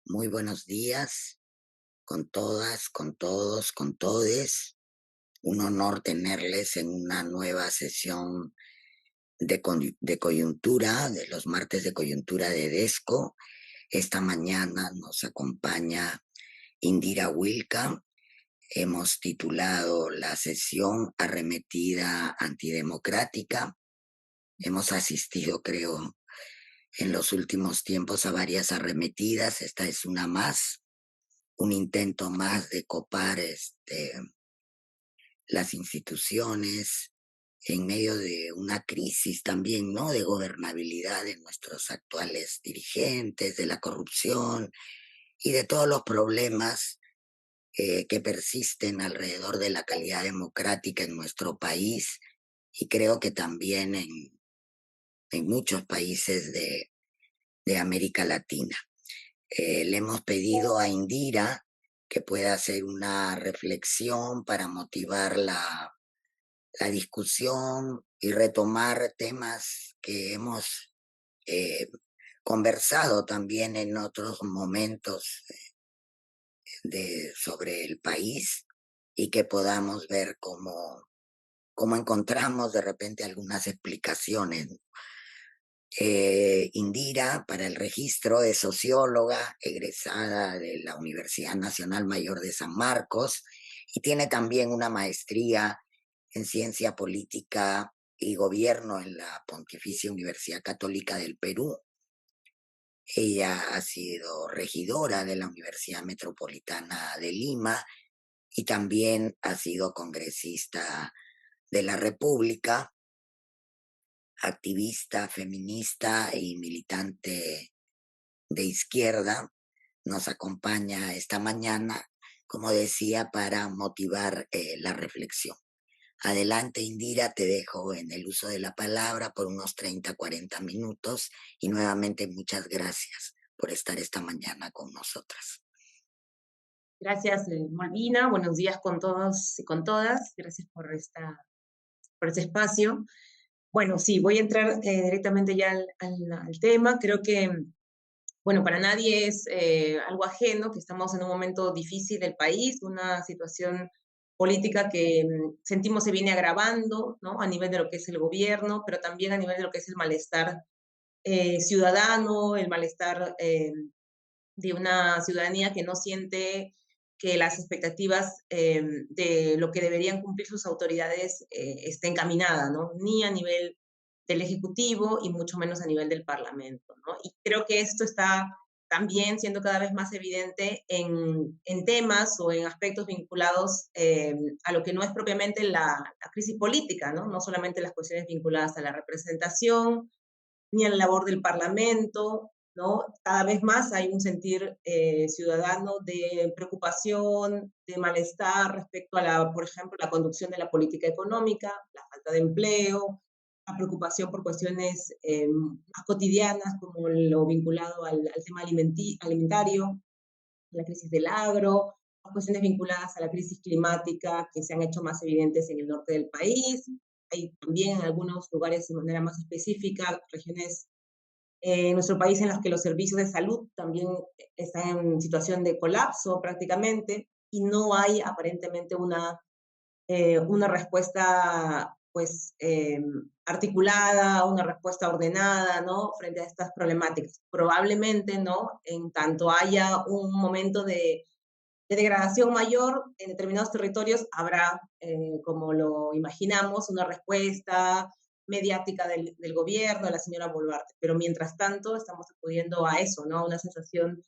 Muy buenos días con todas, con todos, con todes. Un honor tenerles en una nueva sesión de coyuntura, de los martes de coyuntura de DESCO. Esta mañana nos acompaña Indira Wilka. Hemos titulado la sesión Arremetida Antidemocrática. Hemos asistido, creo, en los últimos tiempos a varias arremetidas. Esta es una más, un intento más de copar las instituciones en medio de una crisis también, ¿no? De gobernabilidad de nuestros actuales dirigentes, de la corrupción y de todos los problemas que persisten alrededor de la calidad democrática en nuestro país y creo que también en muchos países de América Latina. Le hemos pedido a Indira que pueda hacer una reflexión para motivar la discusión y retomar temas que hemos eh, conversado también en otros momentos sobre el país y que podamos ver cómo encontramos de repente algunas explicaciones. Indira, para el registro, es socióloga, egresada de la Universidad Nacional Mayor de San Marcos y tiene también una maestría en ciencia política y gobierno en la Pontificia Universidad Católica del Perú. Ella ha sido regidora de la Universidad Metropolitana de Lima y también ha sido congresista de la República, activista feminista y militante de izquierda. Nos acompaña esta mañana, como decía, para motivar la reflexión. Adelante, Indira, te dejo en el uso de la palabra por unos 30, 40 minutos y nuevamente muchas gracias por estar esta mañana con nosotras. Gracias, Malvina. Buenos días con todos y con todas. Gracias por este espacio. Bueno, sí, voy a entrar directamente ya al tema. Creo que, bueno, para nadie es algo ajeno que estamos en un momento difícil del país, una situación política que sentimos se viene agravando, ¿no? A nivel de lo que es el gobierno, pero también a nivel de lo que es el malestar ciudadano, el malestar de una ciudadanía que no siente que las expectativas de lo que deberían cumplir sus autoridades estén encaminadas, ¿no? Ni a nivel del Ejecutivo y mucho menos a nivel del Parlamento, ¿no? Y creo que esto está también siendo cada vez más evidente en temas o en aspectos vinculados a lo que no es propiamente la crisis política, ¿no? No solamente las cuestiones vinculadas a la representación, ni a la labor del Parlamento, ¿no? Cada vez más hay un sentir ciudadano de preocupación, de malestar respecto a por ejemplo, la conducción de la política económica, la falta de empleo, la preocupación por cuestiones más cotidianas como lo vinculado al tema alimentario, la crisis del agro, las cuestiones vinculadas a la crisis climática que se han hecho más evidentes en el norte del país. Hay también en algunos lugares de manera más específica, regiones en nuestro país en las que los servicios de salud también están en situación de colapso prácticamente y no hay aparentemente una respuesta pues articulada, una respuesta ordenada, ¿no? Frente a estas problemáticas. Probablemente, ¿no? En tanto haya un momento de degradación mayor en determinados territorios, habrá, como lo imaginamos, una respuesta mediática del gobierno, de la señora Boluarte. Pero mientras tanto, estamos acudiendo a eso, ¿no? A una sensación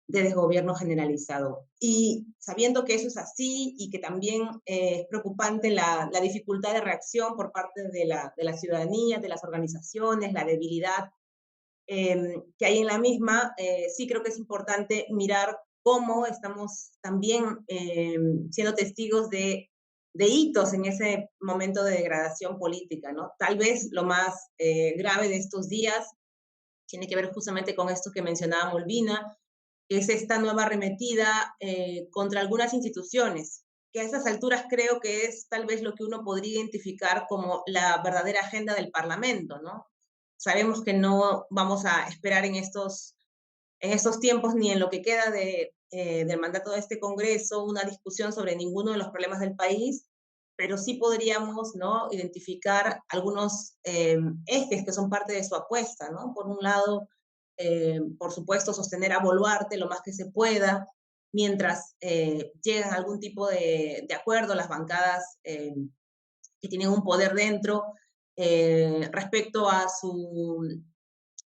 de desgobierno generalizado. Y sabiendo que eso es así y que también es preocupante la dificultad de reacción por parte de la ciudadanía, de las organizaciones, la debilidad que hay en la misma, sí creo que es importante mirar cómo estamos también siendo testigos de hitos en ese momento de degradación política, ¿no? Tal vez lo más grave de estos días tiene que ver justamente con esto que mencionaba Molvina, que es esta nueva arremetida contra algunas instituciones, que a esas alturas creo que es tal vez lo que uno podría identificar como la verdadera agenda del Parlamento, ¿no? Sabemos que no vamos a esperar en estos en estos tiempos ni en lo que queda del mandato de este Congreso una discusión sobre ninguno de los problemas del país, pero sí podríamos, ¿no?, identificar algunos ejes que son parte de su apuesta, ¿no? Por un lado, por supuesto, sostener a Boluarte lo más que se pueda, mientras llegan a algún tipo de acuerdo las bancadas que tienen un poder dentro respecto a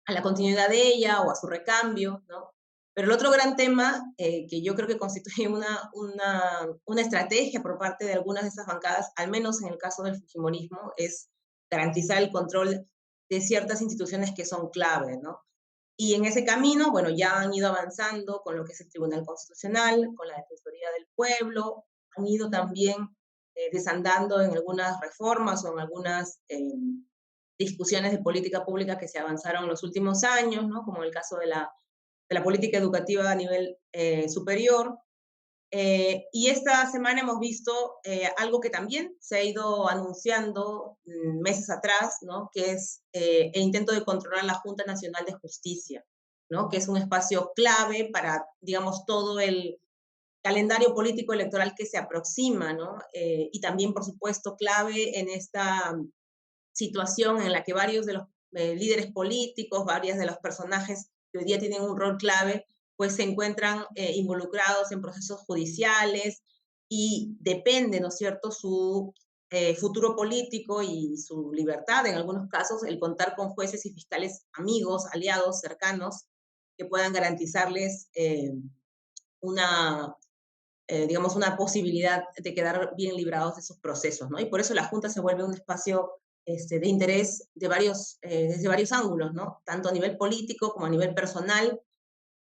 la continuidad de ella o a su recambio, ¿no? Pero el otro gran tema que yo creo que constituye una estrategia por parte de algunas de esas bancadas, al menos en el caso del Fujimorismo, es garantizar el control de ciertas instituciones que son clave, ¿no? Y en ese camino, bueno, ya han ido avanzando con lo que es el Tribunal Constitucional, con la Defensoría del Pueblo, han ido también desandando en algunas reformas o en algunas discusiones de política pública que se avanzaron en los últimos años, ¿no? Como el caso de la política educativa a nivel superior. Y esta semana hemos visto algo que también se ha ido anunciando meses atrás, ¿no?, que es el intento de controlar la Junta Nacional de Justicia, ¿no?, que es un espacio clave para, digamos, todo el calendario político electoral que se aproxima, ¿no? Y también, por supuesto, clave en esta situación en la que varios de los líderes políticos, varios de los personajes que hoy día tienen un rol clave, pues se encuentran involucrados en procesos judiciales y depende, ¿no es cierto?, su futuro político y su libertad, en algunos casos, el contar con jueces y fiscales amigos, aliados, cercanos, que puedan garantizarles una, digamos, una posibilidad de quedar bien librados de esos procesos, ¿no? Y por eso la Junta se vuelve un espacio de interés desde varios ángulos, ¿no? Tanto a nivel político como a nivel personal,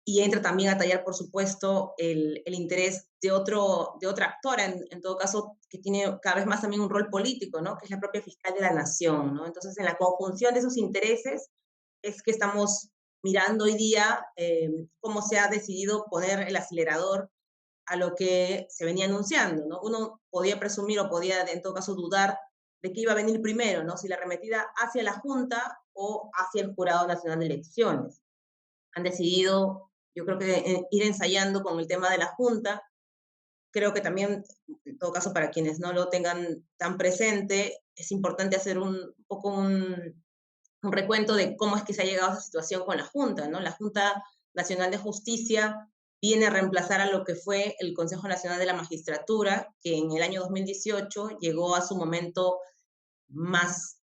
y entra también a tallar, por supuesto, el interés de otra actora, en todo caso, que tiene cada vez más también un rol político, ¿no?, que es la propia fiscal de la nación, ¿no? Entonces, en la conjunción de esos intereses es que estamos mirando hoy día cómo se ha decidido poner el acelerador a lo que se venía anunciando, ¿no? Uno podía presumir o podía, en todo caso, dudar de qué iba a venir primero, ¿no? Si la arremetida hacia la Junta o hacia el Jurado Nacional de Elecciones. Han decidido, yo creo que ir ensayando con el tema de la Junta. Creo que también, en todo caso, para quienes no lo tengan tan presente, es importante hacer un poco un recuento de cómo es que se ha llegado a esa situación con la Junta, ¿no? La Junta Nacional de Justicia viene a reemplazar a lo que fue el Consejo Nacional de la Magistratura, que en el año 2018 llegó a su momento más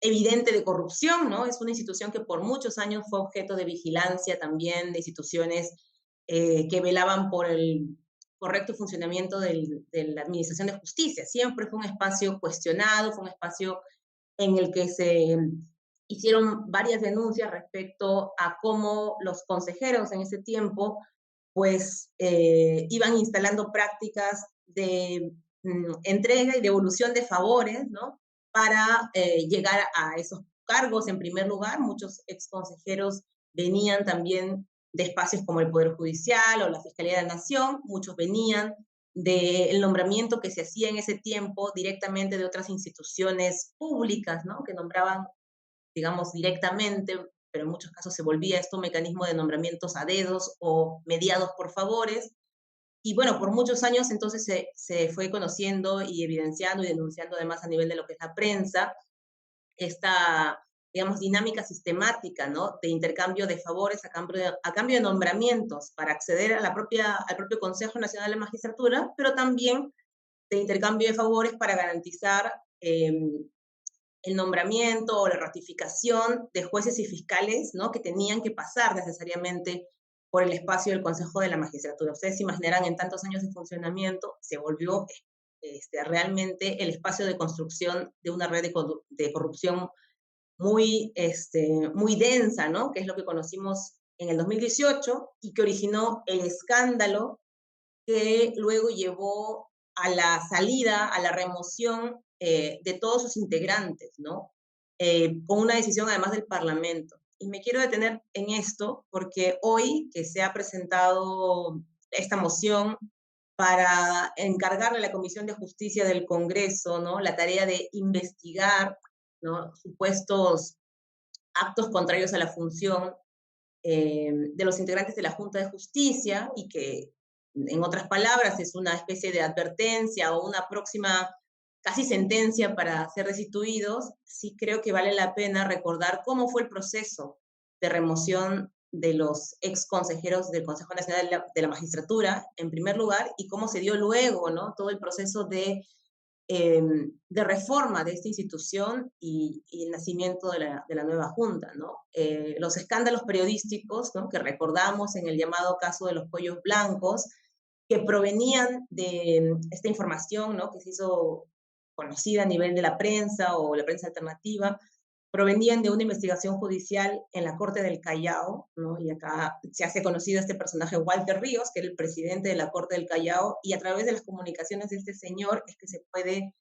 evidente de corrupción, ¿no? Es una institución que por muchos años fue objeto de vigilancia también de instituciones que velaban por el correcto funcionamiento de la Administración de Justicia. Siempre fue un espacio cuestionado, fue un espacio en el que se hicieron varias denuncias respecto a cómo los consejeros en ese tiempo pues iban instalando prácticas de entrega y devolución de favores, ¿no?, para llegar a esos cargos en primer lugar. Muchos ex consejeros venían también de espacios como el Poder Judicial o la Fiscalía de la Nación, muchos venían del nombramiento que se hacía en ese tiempo directamente de otras instituciones públicas, ¿no?, que nombraban, digamos, directamente, pero en muchos casos se volvía esto un mecanismo de nombramientos a dedos o mediados por favores. Y bueno, por muchos años entonces se fue conociendo y evidenciando y denunciando además a nivel de lo que es la prensa, esta, digamos, dinámica sistemática, ¿no?, de intercambio de favores a cambio de nombramientos para acceder a al propio Consejo Nacional de Magistratura, pero también de intercambio de favores para garantizar el nombramiento o la ratificación de jueces y fiscales, ¿no?, que tenían que pasar necesariamente por el espacio del Consejo de la Magistratura. Ustedes se imaginarán, en tantos años de funcionamiento, se volvió realmente el espacio de construcción de una red de corrupción muy densa, ¿no?, que es lo que conocimos en el 2018 y que originó el escándalo que luego llevó a la salida, a la remoción de todos sus integrantes, ¿no? Con una decisión además del Parlamento. Y me quiero detener en esto porque hoy que se ha presentado esta moción para encargarle a la Comisión de Justicia del Congreso, ¿no?, la tarea de investigar, ¿no?, supuestos actos contrarios a la función, de los integrantes de la Junta de Justicia y que, en otras palabras, es una especie de advertencia o una próxima casi sentencia para ser destituidos, sí creo que vale la pena recordar cómo fue el proceso de remoción de los ex consejeros del Consejo Nacional de la Magistratura, en primer lugar, y cómo se dio luego, ¿no? Todo el proceso de reforma de esta institución y el nacimiento de la nueva Junta, ¿no? Los escándalos periodísticos, ¿no?, que recordamos en el llamado caso de los cuellos blancos, que provenían de esta información, ¿no?, que se hizo conocida a nivel de la prensa o la prensa alternativa, provenían de una investigación judicial en la Corte del Callao, ¿no? Y acá se hace conocido este personaje Walter Ríos, que era el presidente de la Corte del Callao, y a través de las comunicaciones de este señor es que se puede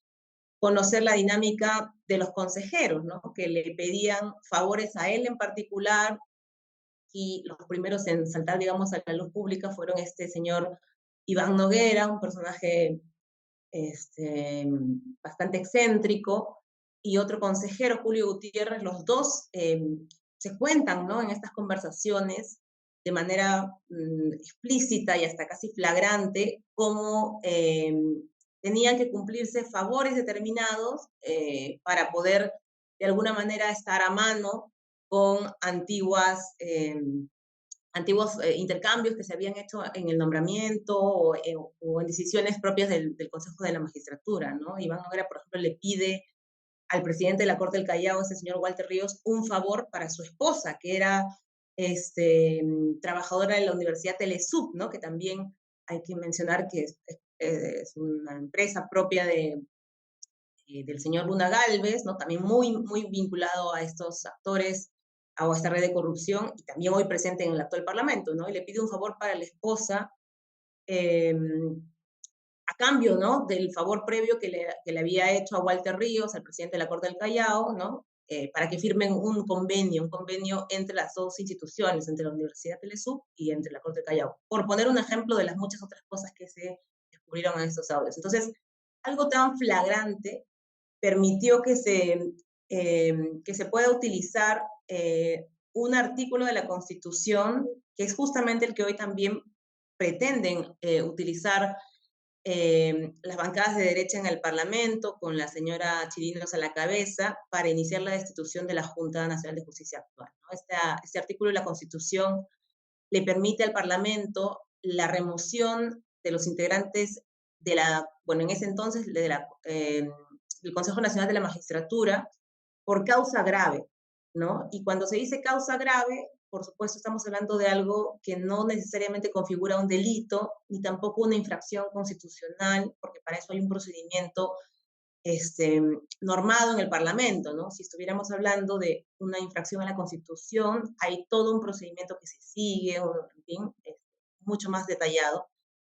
conocer la dinámica de los consejeros, ¿no?, que le pedían favores a él en particular, y los primeros en saltar, digamos, a la luz pública fueron este señor Iván Noguera, un personaje bastante excéntrico, y otro consejero, Julio Gutiérrez. Los dos se cuentan, ¿no?, en estas conversaciones de manera explícita y hasta casi flagrante, cómo tenían que cumplirse favores determinados para poder de alguna manera estar a mano con antiguos intercambios que se habían hecho en el nombramiento o en decisiones propias del Consejo de la Magistratura, ¿no? Iván Noguera, por ejemplo, le pide al presidente de la Corte del Callao, ese señor Walter Ríos, un favor para su esposa, que era trabajadora de la Universidad Telesub, ¿no?, que también hay que mencionar que es una empresa propia del señor Luna Galvez, ¿no?, también muy, muy vinculado a estos actores, a esta red de corrupción, y también hoy presente en el actual Parlamento, ¿no? Y le pide un favor para la esposa, eh, a cambio, ¿no?, del favor previo que le había hecho a Walter Ríos, al presidente de la Corte del Callao, ¿no?, para que firmen un convenio entre las dos instituciones, entre la Universidad Telesub y entre la Corte del Callao, por poner un ejemplo de las muchas otras cosas que se descubrieron en estos audios. Entonces, algo tan flagrante permitió que se pueda utilizar un artículo de la Constitución, que es justamente el que hoy también pretenden utilizar las bancadas de derecha en el Parlamento, con la señora Chirinos a la cabeza, para iniciar la destitución de la Junta Nacional de Justicia actual, ¿no? Este artículo de la Constitución le permite al Parlamento la remoción de los integrantes bueno, en ese entonces, del Consejo Nacional de la Magistratura, por causa grave, ¿no? Y cuando se dice causa grave, por supuesto, estamos hablando de algo que no necesariamente configura un delito, ni tampoco una infracción constitucional, porque para eso hay un procedimiento normado en el Parlamento, ¿no? Si estuviéramos hablando de una infracción a la Constitución, hay todo un procedimiento que se sigue, en fin, mucho más detallado.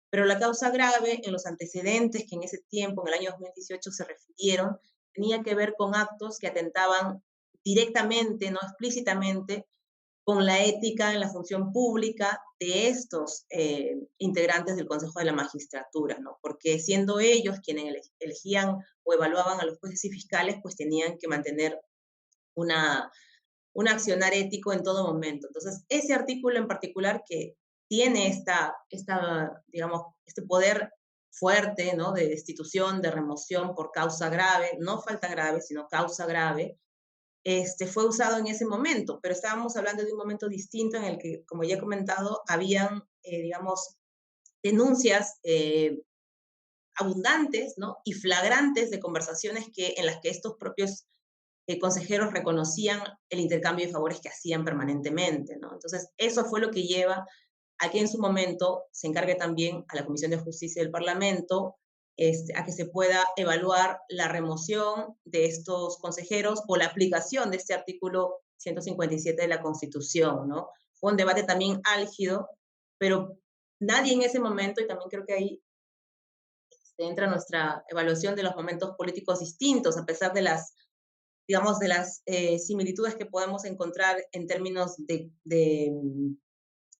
Pero la causa grave, en los antecedentes que en ese tiempo, en el año 2018, se refirieron, tenía que ver con actos que atentaban directamente, no explícitamente, con la ética en la función pública de estos integrantes del Consejo de la Magistratura, ¿no? Porque siendo ellos quienes elegían o evaluaban a los jueces y fiscales, pues tenían que mantener una, un accionar ético en todo momento. Entonces, ese artículo en particular que tiene digamos, este poder fuerte, ¿no?, de destitución, de remoción por causa grave, no falta grave, sino causa grave, fue usado en ese momento, pero estábamos hablando de un momento distinto en el que, como ya he comentado, habían, digamos, denuncias abundantes, ¿no?, y flagrantes de conversaciones en las que estos propios consejeros reconocían el intercambio de favores que hacían permanentemente, ¿no? Entonces, eso fue lo que lleva a que en su momento se encargue también a la Comisión de Justicia del Parlamento a que se pueda evaluar la remoción de estos consejeros o la aplicación de este artículo 157 de la Constitución, ¿no? Fue un debate también álgido, pero nadie en ese momento, y también creo que ahí entra nuestra evaluación de los momentos políticos distintos, a pesar de digamos, de las similitudes que podemos encontrar en términos de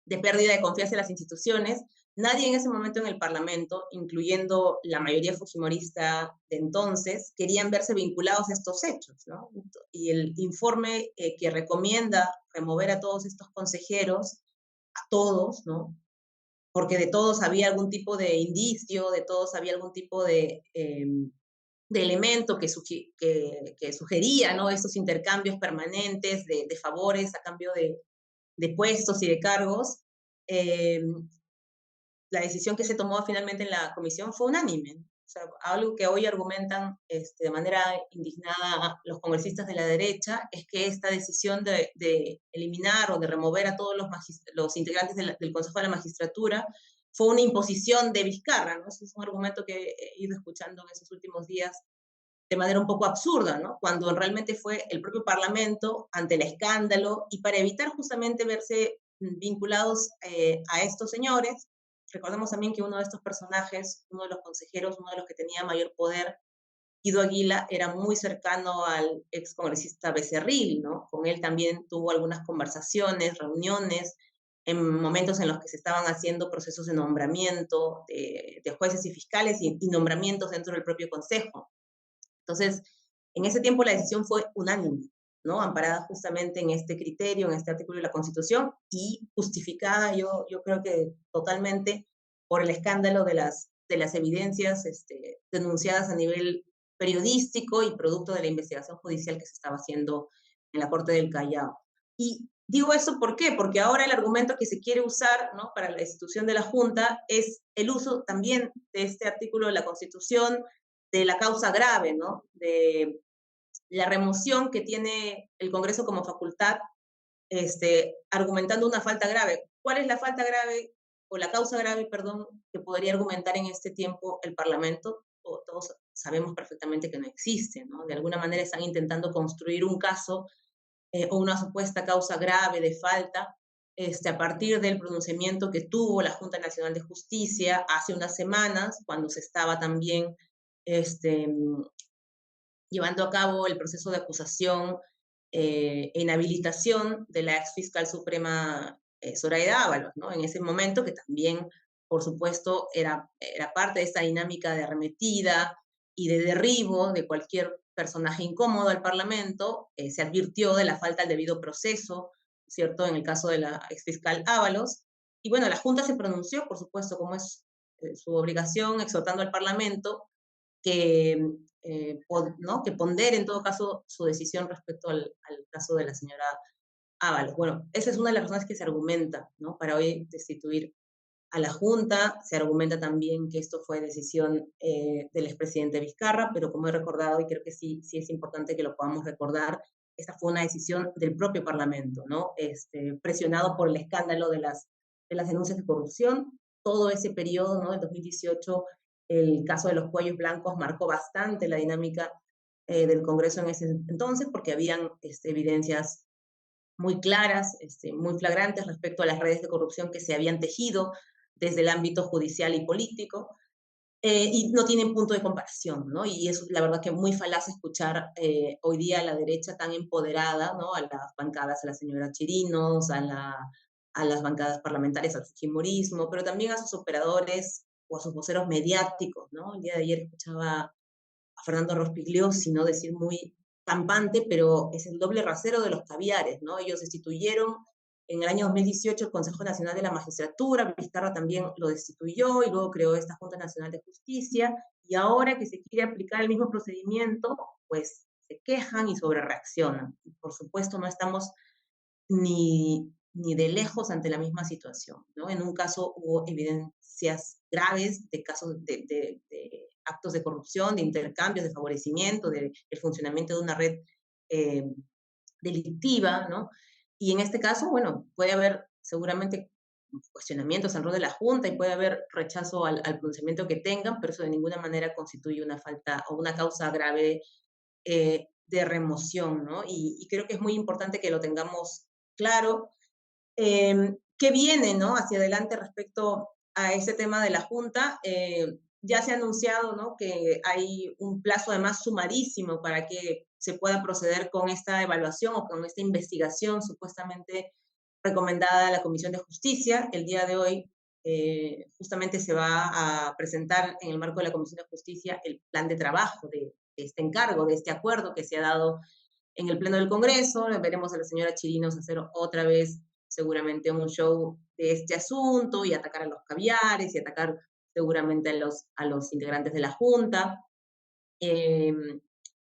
pérdida de confianza en las instituciones, Nadie en ese momento en el Parlamento, incluyendo la mayoría fujimorista de entonces, querían verse vinculados a estos hechos, ¿no? Y el informe que recomienda remover a todos estos consejeros, a todos, ¿no? Porque de todos había algún tipo de indicio, de todos había algún tipo de elemento que sugería, ¿no? Estos intercambios permanentes de favores a cambio de puestos y de cargos. Eh, la decisión que se tomó finalmente en la comisión fue unánime. O sea, algo que hoy argumentan de manera indignada los congresistas de la derecha es que esta decisión de eliminar o de remover a todos los integrantes del Consejo de la Magistratura fue una imposición de Vizcarra, ¿no? Ese es un argumento que he ido escuchando en esos últimos días de manera un poco absurda, ¿no? Cuando realmente fue el propio Parlamento ante el escándalo y para evitar justamente verse vinculados a estos señores. Recordemos también que uno de estos personajes, uno de los consejeros, uno de los que tenía mayor poder, Guido Aguila, era muy cercano al excongresista Becerril, ¿no? Con él también tuvo algunas conversaciones, reuniones, en momentos en los que se estaban haciendo procesos de nombramiento de jueces y fiscales y nombramientos dentro del propio Consejo. Entonces, en ese tiempo la decisión fue unánime, ¿no? Amparada justamente en este criterio, en este artículo de la Constitución y justificada, yo creo que totalmente por el escándalo de las evidencias denunciadas a nivel periodístico y producto de la investigación judicial que se estaba haciendo en la Corte del Callao. Y digo eso, ¿por qué? Porque ahora el argumento que se quiere usar, ¿no?, para la institución de la Junta es el uso también de este artículo de la Constitución, de la causa grave, ¿no? De la remoción que tiene el Congreso como facultad, argumentando una falta grave. ¿Cuál es la falta grave o la causa grave, perdón, que podría argumentar en este tiempo el Parlamento? Todos sabemos perfectamente que no existe, ¿no? De alguna manera están intentando construir un caso o una supuesta causa grave de falta a partir del pronunciamiento que tuvo la Junta Nacional de Justicia hace unas semanas, cuando se estaba también este, llevando a cabo el proceso de acusación e inhabilitación de la ex fiscal suprema Zoraida Ábalos, ¿no? En ese momento que también, por supuesto, era parte de esta dinámica de arremetida y de derribo de cualquier personaje incómodo al Parlamento. Se advirtió de la falta del debido proceso, ¿cierto?, en el caso de la ex fiscal Ábalos. Y bueno, la Junta se pronunció, por supuesto, como es su obligación, exhortando al Parlamento que, ¿no?, que pondere en todo caso su decisión respecto al caso de la señora Ábalos. Bueno, esa es una de las razones que se argumenta, ¿no?, para hoy destituir a la Junta. Se argumenta también que esto fue decisión del expresidente Vizcarra, pero como he recordado, y creo que sí es importante que lo podamos recordar, esta fue una decisión del propio Parlamento, ¿no? Presionado por el escándalo de las denuncias de corrupción. Todo ese periodo, ¿no?, del 2018, el caso de los cuellos blancos marcó bastante la dinámica del Congreso en ese entonces, porque habían evidencias muy claras, muy flagrantes respecto a las redes de corrupción que se habían tejido desde el ámbito judicial y político, y no tienen punto de comparación, ¿no? Y es la verdad que muy falaz escuchar hoy día a la derecha tan empoderada, ¿no?, a las bancadas, a la señora Chirinos, a las bancadas parlamentarias, al fujimorismo, pero también a sus operadores o a sus voceros mediáticos, ¿no? El día de ayer escuchaba a Fernando Rospigliosi, ¿no?, decir muy campante, pero es el doble rasero de los caviares, ¿no? Ellos destituyeron en el año 2018 el Consejo Nacional de la Magistratura, Vizcarra también lo destituyó y luego creó esta Junta Nacional de Justicia, y ahora que se quiere aplicar el mismo procedimiento, pues se quejan y sobrereaccionan. Y por supuesto no estamos ni de lejos ante la misma situación, ¿no? En un caso hubo evidencias graves de casos de actos de corrupción, de intercambios, de favorecimiento, del funcionamiento de una red eh, delictiva, ¿no? Y en este caso, bueno, puede haber seguramente cuestionamientos al rol de la Junta y puede haber rechazo al pronunciamiento que tengan, pero eso de ninguna manera constituye una falta o una causa grave de remoción, ¿no? Y creo que es muy importante que lo tengamos claro. ¿Qué viene, no?, hacia adelante respecto a ese tema de la Junta? Ya se ha anunciado, ¿no?, que hay un plazo además sumarísimo para que se pueda proceder con esta evaluación o con esta investigación supuestamente recomendada a la Comisión de Justicia. El día de hoy justamente se va a presentar en el marco de la Comisión de Justicia el plan de trabajo de este encargo, de este acuerdo que se ha dado en el Pleno del Congreso. Veremos a la señora Chirinos hacer otra vez seguramente un show de este asunto y atacar a los caviares y atacar seguramente a los integrantes de la Junta. Eh,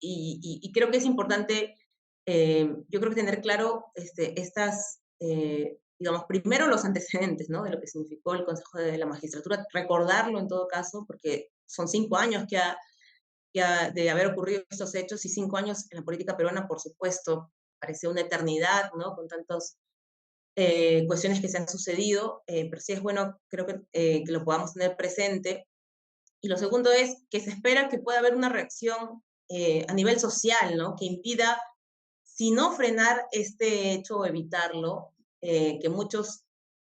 y creo que es importante, yo creo que tener claro digamos, primero los antecedentes, ¿no? De lo que significó el Consejo de la Magistratura, recordarlo en todo caso, porque son 5 años de haber ocurrido estos hechos, y 5 años en la política peruana, por supuesto, parece una eternidad, ¿no? Con tantas cuestiones que se han sucedido, pero sí es bueno, creo que lo podamos tener presente. Y lo segundo es que se espera que pueda haber una reacción a nivel social, ¿no? Que impida, si no frenar este hecho o evitarlo, que muchos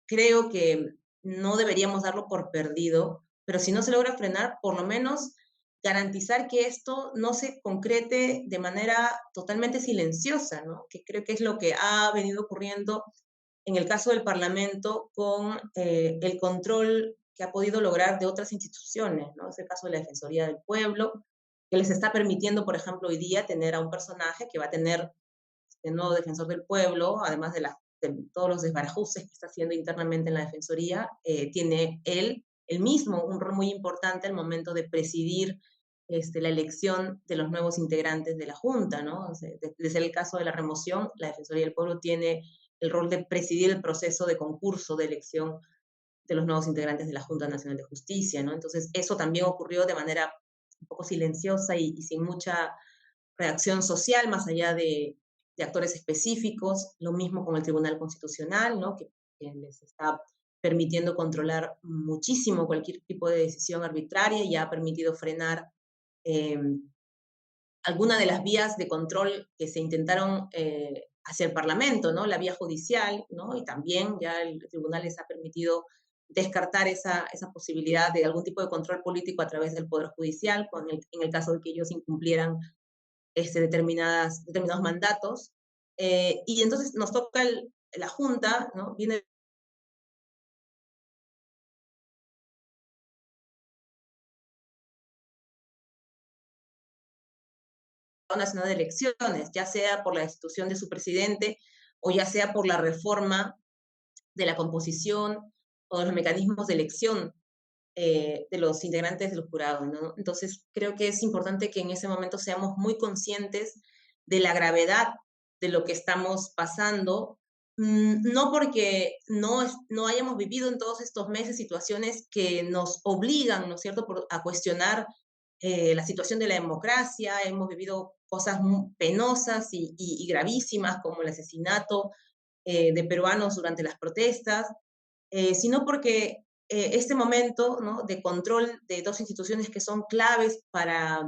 creo que no deberíamos darlo por perdido, pero si no se logra frenar, por lo menos garantizar que esto no se concrete de manera totalmente silenciosa, ¿no? Que creo que es lo que ha venido ocurriendo en el caso del Parlamento con el control que ha podido lograr de otras instituciones, ¿no? Es el caso de la Defensoría del Pueblo, que les está permitiendo, por ejemplo, hoy día tener a un personaje que va a tener el nuevo defensor del pueblo, además de todos los desbarajuces que está haciendo internamente en la Defensoría, tiene él mismo un rol muy importante al momento de presidir la elección de los nuevos integrantes de la Junta, ¿no? O sea, desde el caso de la remoción, la Defensoría del Pueblo tiene el rol de presidir el proceso de concurso de elección de los nuevos integrantes de la Junta Nacional de Justicia, ¿no? Entonces, eso también ocurrió de manera un poco silenciosa y sin mucha reacción social, más allá de actores específicos. Lo mismo con el Tribunal Constitucional, ¿no? Que les está permitiendo controlar muchísimo cualquier tipo de decisión arbitraria y ha permitido frenar eh, alguna de las vías de control que se intentaron hacia el Parlamento, ¿no? La vía judicial, ¿no? Y también ya el tribunal les ha permitido descartar esa posibilidad de algún tipo de control político a través del Poder Judicial, en el caso de que ellos incumplieran determinados mandatos. Y entonces nos toca la Junta, ¿no? Viene Nacional de Elecciones, ya sea por la destitución de su presidente o ya sea por la reforma de la composición o de los mecanismos de elección de los integrantes del jurado, ¿no? Entonces, creo que es importante que en ese momento seamos muy conscientes de la gravedad de lo que estamos pasando, no porque no hayamos vivido en todos estos meses situaciones que nos obligan, ¿no es cierto?, a cuestionar la situación de la democracia. Hemos vivido cosas muy penosas y gravísimas, como el asesinato de peruanos durante las protestas, sino porque este momento, ¿no?, de control de dos instituciones que son claves para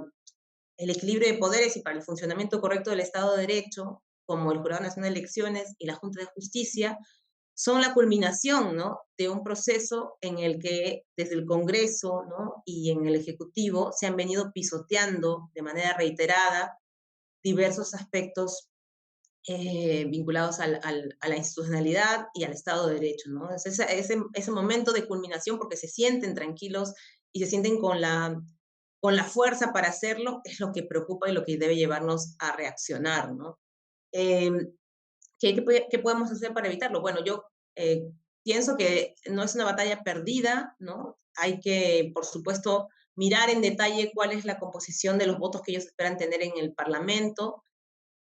el equilibrio de poderes y para el funcionamiento correcto del Estado de Derecho, como el Jurado Nacional de Elecciones y la Junta de Justicia, son la culminación, ¿no?, de un proceso en el que desde el Congreso, ¿no?, y en el Ejecutivo se han venido pisoteando de manera reiterada diversos aspectos vinculados a la institucionalidad y al Estado de Derecho, ¿no? Es ese momento de culminación, porque se sienten tranquilos y se sienten con la fuerza para hacerlo, es lo que preocupa y lo que debe llevarnos a reaccionar, ¿no? Eh, ¿qué podemos hacer para evitarlo? Bueno, yo pienso que no es una batalla perdida, ¿no? Hay que, por supuesto, mirar en detalle cuál es la composición de los votos que ellos esperan tener en el Parlamento.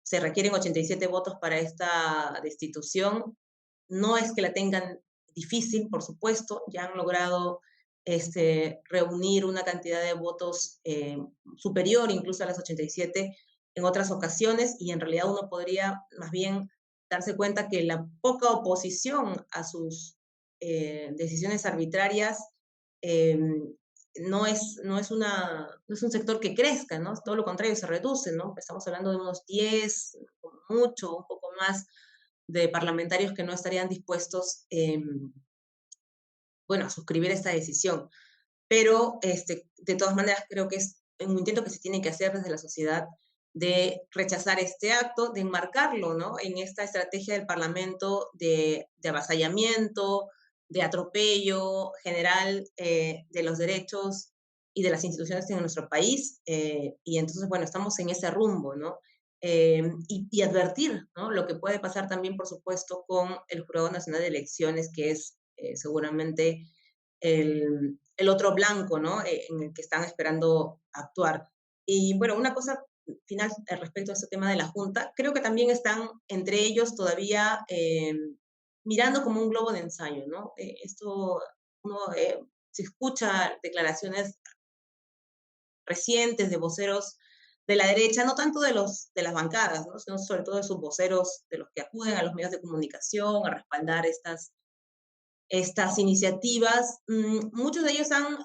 Se requieren 87 votos para esta destitución. No es que la tengan difícil, por supuesto, ya han logrado reunir una cantidad de votos superior incluso a las 87 en otras ocasiones, y en realidad uno podría más bien darse cuenta que la poca oposición a sus decisiones arbitrarias eh, no es un sector que crezca, ¿no? Todo lo contrario, se reduce, ¿no? Estamos hablando de unos 10, como mucho, un poco más, de parlamentarios que no estarían dispuestos, bueno, a suscribir esta decisión. Pero, de todas maneras, creo que es un intento que se tiene que hacer desde la sociedad de rechazar este acto, de enmarcarlo, ¿no?, en esta estrategia del Parlamento de avasallamiento, de atropello general de los derechos y de las instituciones en nuestro país. Y entonces, bueno, estamos en ese rumbo, ¿no? Y advertir, ¿no? Lo que puede pasar también, por supuesto, con el Jurado Nacional de Elecciones, que es seguramente el otro blanco, ¿no? En el que están esperando actuar. Y bueno, una cosa final respecto a este tema de la Junta, creo que también están entre ellos todavía mirando como un globo de ensayo, ¿no? Esto, uno se escucha declaraciones recientes de voceros de la derecha, no tanto de las bancadas, ¿no? Sino sobre todo de sus voceros, de los que acuden a los medios de comunicación a respaldar estas iniciativas. Muchos de ellos han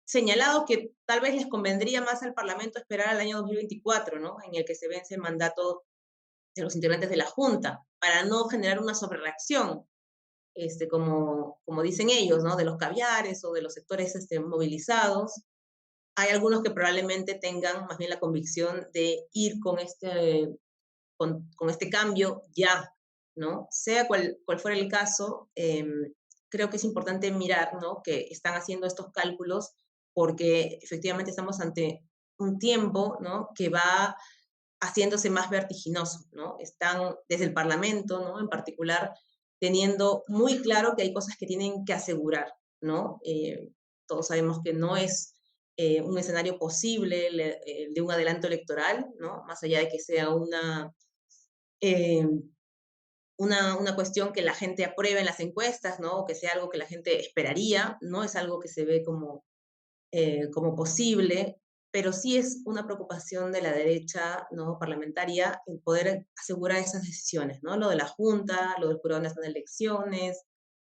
señalado que tal vez les convendría más al Parlamento esperar al año 2024, ¿no? En el que se vence el mandato de los integrantes de la Junta, para no generar una sobrereacción, como dicen ellos, ¿no? De los caviares o de los sectores movilizados. Hay algunos que probablemente tengan más bien la convicción de ir con este cambio ya, ¿no? Sea cual fuera el caso, creo que es importante mirar, ¿no? Que están haciendo estos cálculos porque efectivamente estamos ante un tiempo, ¿no? Que va haciéndose más vertiginoso, ¿no? Están desde el Parlamento, ¿no? En particular, teniendo muy claro que hay cosas que tienen que asegurar, ¿no? Todos sabemos que no es un escenario posible de un adelanto electoral, ¿no? Más allá de que sea eh, una cuestión que la gente apruebe en las encuestas, ¿no? O que sea algo que la gente esperaría, no es algo que se ve como posible, pero sí es una preocupación de la derecha, ¿no? Parlamentaria el poder asegurar esas decisiones, ¿no? Lo de la Junta, lo del Jurado Nacional de Elecciones,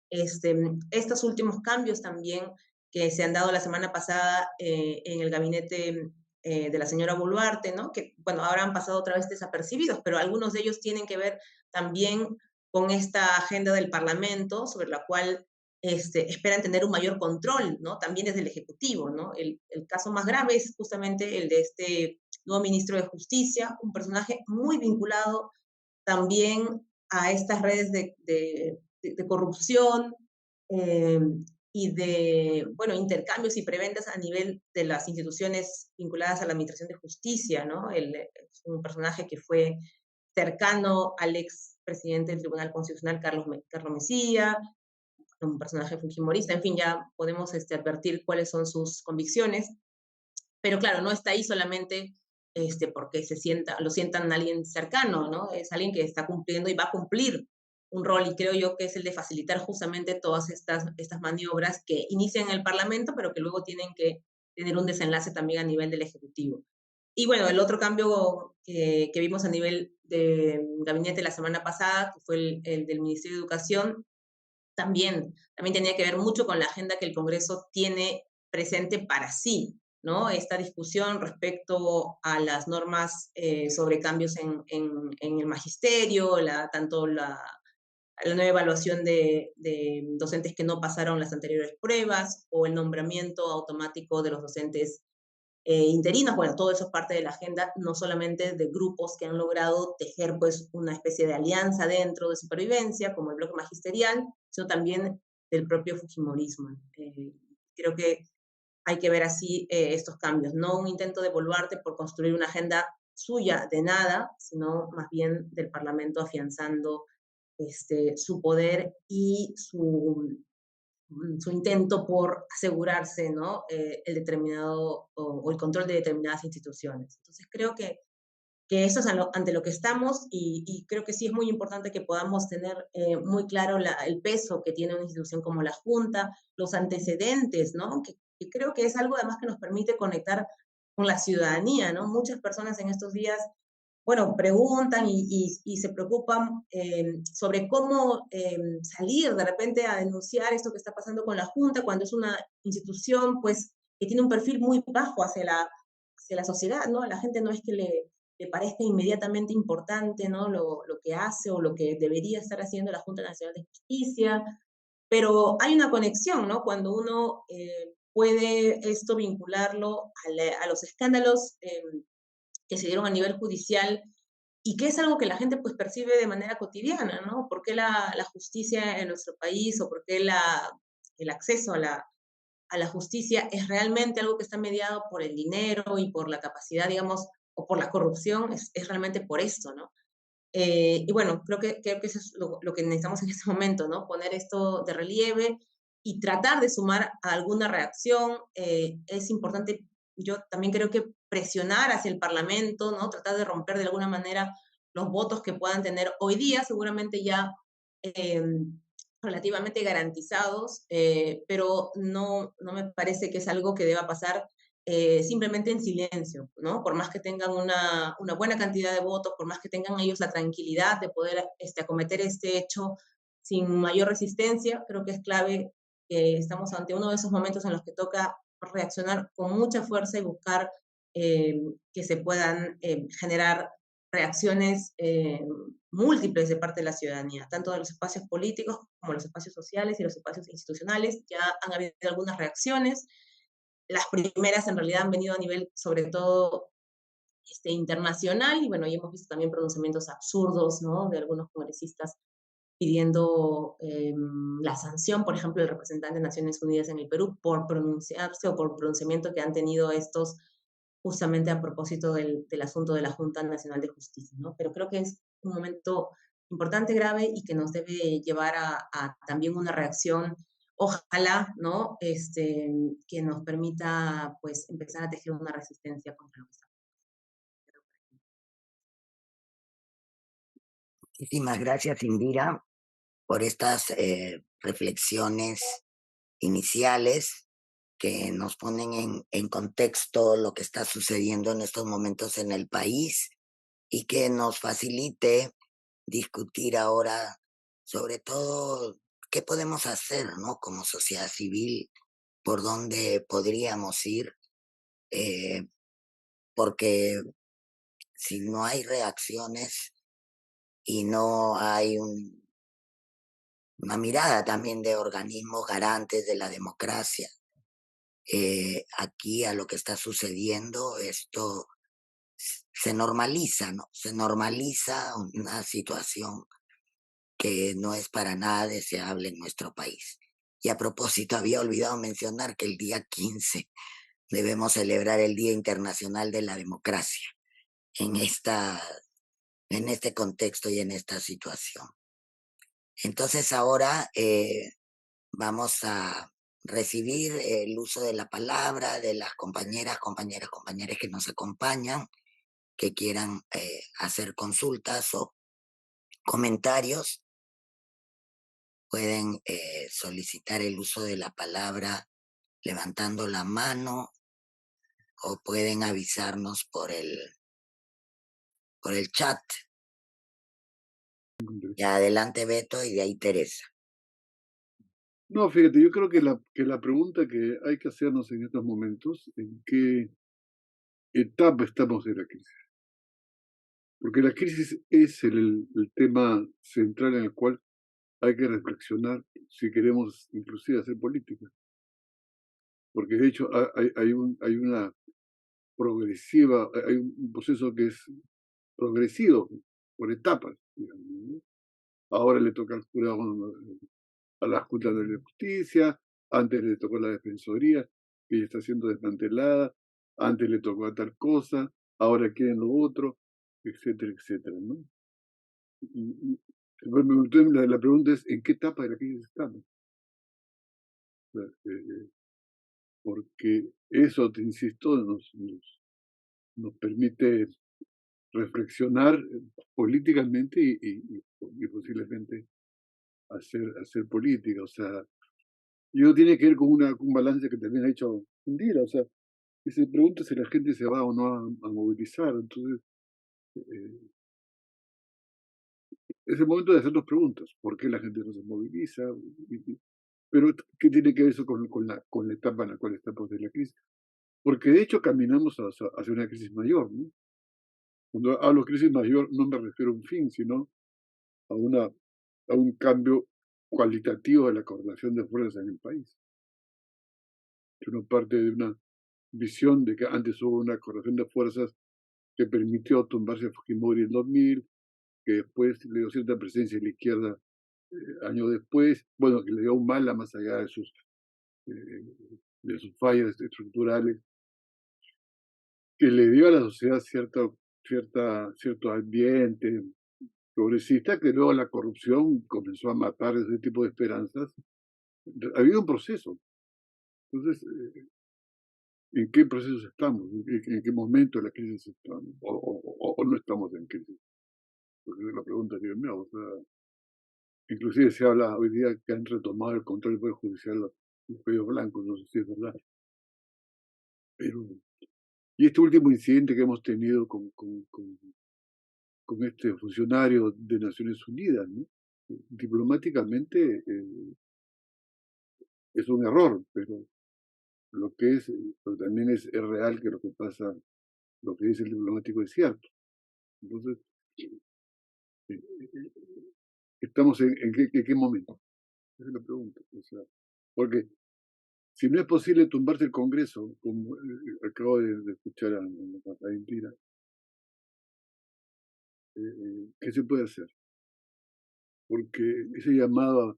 estos últimos cambios también que se han dado la semana pasada en el gabinete de la señora Boluarte, ¿no? Que, bueno, ahora han pasado otra vez desapercibidos, pero algunos de ellos tienen que ver también con esta agenda del Parlamento, sobre la cual esperan tener un mayor control, ¿no? También desde el Ejecutivo, ¿no? El caso más grave es justamente el de este nuevo ministro de Justicia, un personaje muy vinculado también a estas redes de corrupción eh, y de, bueno, intercambios y preventas a nivel de las instituciones vinculadas a la Administración de Justicia, ¿no? Es un personaje que fue cercano al ex presidente del Tribunal Constitucional, Carlos Mesía, un personaje fujimorista, en fin, ya podemos advertir cuáles son sus convicciones, pero claro, no está ahí solamente porque lo sientan alguien cercano, ¿no? Es alguien que está cumpliendo y va a cumplir un rol, y creo yo que es el de facilitar justamente todas estas maniobras que inician en el Parlamento, pero que luego tienen que tener un desenlace también a nivel del Ejecutivo. Y bueno, el otro cambio que vimos a nivel de gabinete la semana pasada, que fue el del Ministerio de Educación, también tenía que ver mucho con la agenda que el Congreso tiene presente para sí, ¿no? Esta discusión respecto a las normas sobre cambios en el magisterio, tanto la nueva evaluación de docentes que no pasaron las anteriores pruebas, o el nombramiento automático de los docentes interinos. Bueno, todo eso es parte de la agenda, no solamente de grupos que han logrado tejer pues una especie de alianza dentro de supervivencia, como el bloque magisterial, sino también del propio fujimorismo. Creo que hay que ver así estos cambios, no un intento de Boluarte por construir una agenda suya de nada, sino más bien del Parlamento afianzando su poder y su intento por asegurarse, ¿no? El determinado o el control de determinadas instituciones. Entonces creo que eso es ante lo que estamos, y creo que sí es muy importante que podamos tener muy claro el peso que tiene una institución como la Junta, los antecedentes, ¿no? Que creo que es algo además que nos permite conectar con la ciudadanía, ¿no? Muchas personas en estos días, bueno, preguntan y se preocupan sobre cómo salir de repente a denunciar esto que está pasando con la Junta, cuando es una institución, pues, que tiene un perfil muy bajo hacia la sociedad, ¿no? A la gente no es que le parezca inmediatamente importante, ¿no? Lo que hace o lo que debería estar haciendo la Junta Nacional de Justicia, pero hay una conexión, ¿no? Cuando uno puede esto vincularlo a los escándalos que se dieron a nivel judicial y que es algo que la gente pues percibe de manera cotidiana, ¿no? ¿Por qué la justicia en nuestro país o por qué el acceso a la justicia es realmente algo que está mediado por el dinero y por la capacidad, digamos, o por la corrupción? Es realmente por esto, ¿no? Y bueno, creo que eso es lo que necesitamos en este momento, ¿no? Poner esto de relieve y tratar de sumar a alguna reacción. Es importante, yo también creo que presionar hacia el Parlamento, ¿no? Tratar de romper de alguna manera los votos que puedan tener hoy día, seguramente ya eh, relativamente garantizados, pero no me parece que es algo que deba pasar simplemente en silencio, ¿no? Por más que tengan una buena cantidad de votos, por más que tengan ellos la tranquilidad de poder acometer este hecho sin mayor resistencia, creo que es clave que estamos ante uno de esos momentos en los que toca reaccionar con mucha fuerza y buscar eh, que se puedan generar reacciones múltiples de parte de la ciudadanía, tanto de los espacios políticos como los espacios sociales y los espacios institucionales. Ya han habido algunas reacciones. Las primeras en realidad han venido a nivel, sobre todo, internacional, y bueno, ya hemos visto también pronunciamientos absurdos, ¿no? De algunos congresistas pidiendo la sanción, por ejemplo, el representante de Naciones Unidas en el Perú, por pronunciarse o por pronunciamiento que han tenido estos justamente a propósito del asunto de la Junta Nacional de Justicia, ¿no? Pero creo que es un momento importante, grave, y que nos debe llevar a también una reacción, ojalá, ¿no? Que nos permita, pues, empezar a tejer una resistencia contra lo que está. Muchísimas gracias, Indira, por estas reflexiones iniciales que nos ponen en contexto lo que está sucediendo en estos momentos en el país y que nos facilite discutir ahora sobre todo qué podemos hacer, ¿no? Como sociedad civil, por dónde podríamos ir, eh, porque si no hay reacciones y no hay una mirada también de organismos garantes de la democracia, aquí a lo que está sucediendo, esto se normaliza, ¿no? Se normaliza una situación que no es para nada deseable en nuestro país. Y a propósito, había olvidado mencionar que el día 15 debemos celebrar el Día Internacional de la Democracia en en este contexto y en esta situación. Entonces ahora vamos a recibir el uso de la palabra de las compañeros que nos acompañan, que quieran hacer consultas o comentarios. Pueden solicitar el uso de la palabra levantando la mano o pueden avisarnos por el chat. Ya adelante Beto y de ahí Teresa. No, fíjate, yo creo que la pregunta que hay que hacernos en estos momentos, ¿en qué etapa estamos de la crisis? Porque la crisis es el tema central en el cual hay que reflexionar si queremos inclusive hacer política. Porque de hecho hay una progresiva, hay un proceso que es progresivo, por etapas, digamos, ¿no? Ahora le toca al jurado, a la Junta de Justicia, antes le tocó a la Defensoría, que ya está siendo desmantelada, antes le tocó a tal cosa, ahora quieren lo otro, etcétera, etcétera, ¿no? La pregunta es, ¿en qué etapa de la crisis estamos? Porque eso, te insisto, nos permite reflexionar políticamente y posiblemente hacer política. O sea, yo tiene que ver con un balance que también ha hecho Indira. O sea, y se pregunta si la gente se va o no a movilizar. Entonces, eh, es el momento de hacernos preguntas. ¿Por qué la gente no se moviliza? Pero, ¿qué tiene que ver eso con la etapa en la cual estamos de la crisis? Porque de hecho caminamos hacia una crisis mayor, ¿no? Cuando hablo de crisis mayor no me refiero a un fin, sino a, una, a un cambio cualitativo de la correlación de fuerzas en el país. Que uno parte de una visión de que antes hubo una correlación de fuerzas que permitió tumbarse a Fujimori en 2000, que después le dio cierta presencia en la izquierda años después, bueno, que le dio un mala más allá de sus fallas estructurales, que le dio a la sociedad cierto ambiente progresista, que luego la corrupción comenzó a matar ese tipo de esperanzas. Ha habido un proceso. Entonces, ¿en qué procesos estamos? ¿En qué momento de la crisis estamos? ¿O no estamos en crisis? Porque es la pregunta que yo me hago. O sea, inclusive se habla hoy día que han retomado el control del Poder Judicial los cuellos blancos, no sé si es verdad. Pero, y este último incidente que hemos tenido con este funcionario de Naciones Unidas, ¿no? Diplomáticamente es un error, pero pero también es real que lo que pasa, lo que dice el diplomático es cierto. Entonces, eh, ¿estamos en qué momento? Esa es la pregunta. O sea, porque si no es posible tumbarse el Congreso, como acabo de escuchar a Indira, ¿qué se puede hacer? Porque ese llamado,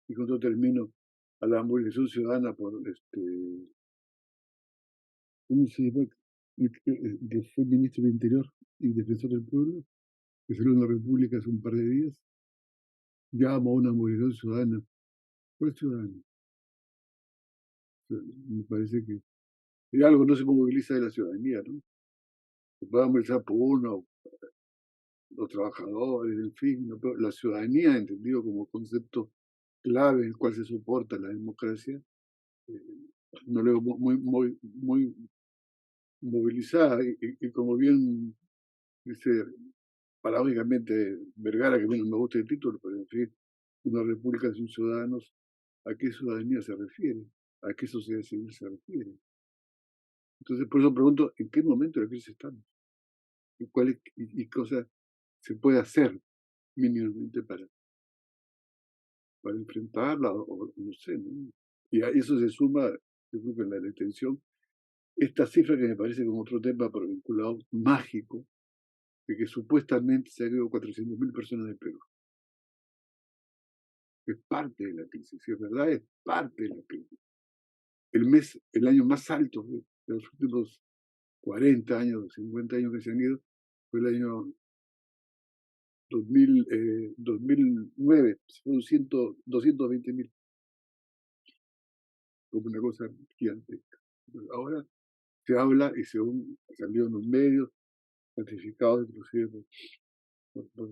y con todo termino, a la movilización ciudadana por ¿cómo se llama? Que fue ministro del Interior y defensor del pueblo, que salió en la República hace un par de días, llama a una movilización ciudadana. ¿Cuál ciudadana? O sea, me parece que si algo no se moviliza de la ciudadanía, ¿no? Se puede movilizar por uno, los trabajadores, en fin, ¿no? Pero la ciudadanía, entendido como concepto clave en el cual se soporta la democracia, no lo veo muy movilizada y como bien dice paradójicamente Vergara, que a mí no me gusta el título, pero en fin, una república sin ciudadanos, ¿a qué ciudadanía se refiere? ¿A qué sociedad civil se refiere? Entonces, por eso pregunto, ¿en qué momento de la crisis estamos? ¿Y qué cosa se puede hacer mínimamente para enfrentarla? O no sé, ¿no? Y a eso se suma, yo creo que en la detención, esta cifra que me parece como otro tema, pero vinculado mágico, de que supuestamente se han ido 400.000 personas del Perú. Es parte de la crisis, si es verdad, es parte de la crisis. El año más alto de los últimos 40 años, 50 años que se han ido, fue el año 2009, fueron 220.000, como una cosa gigantesca. Ahora se habla y según salió en los medios, certificados inclusive por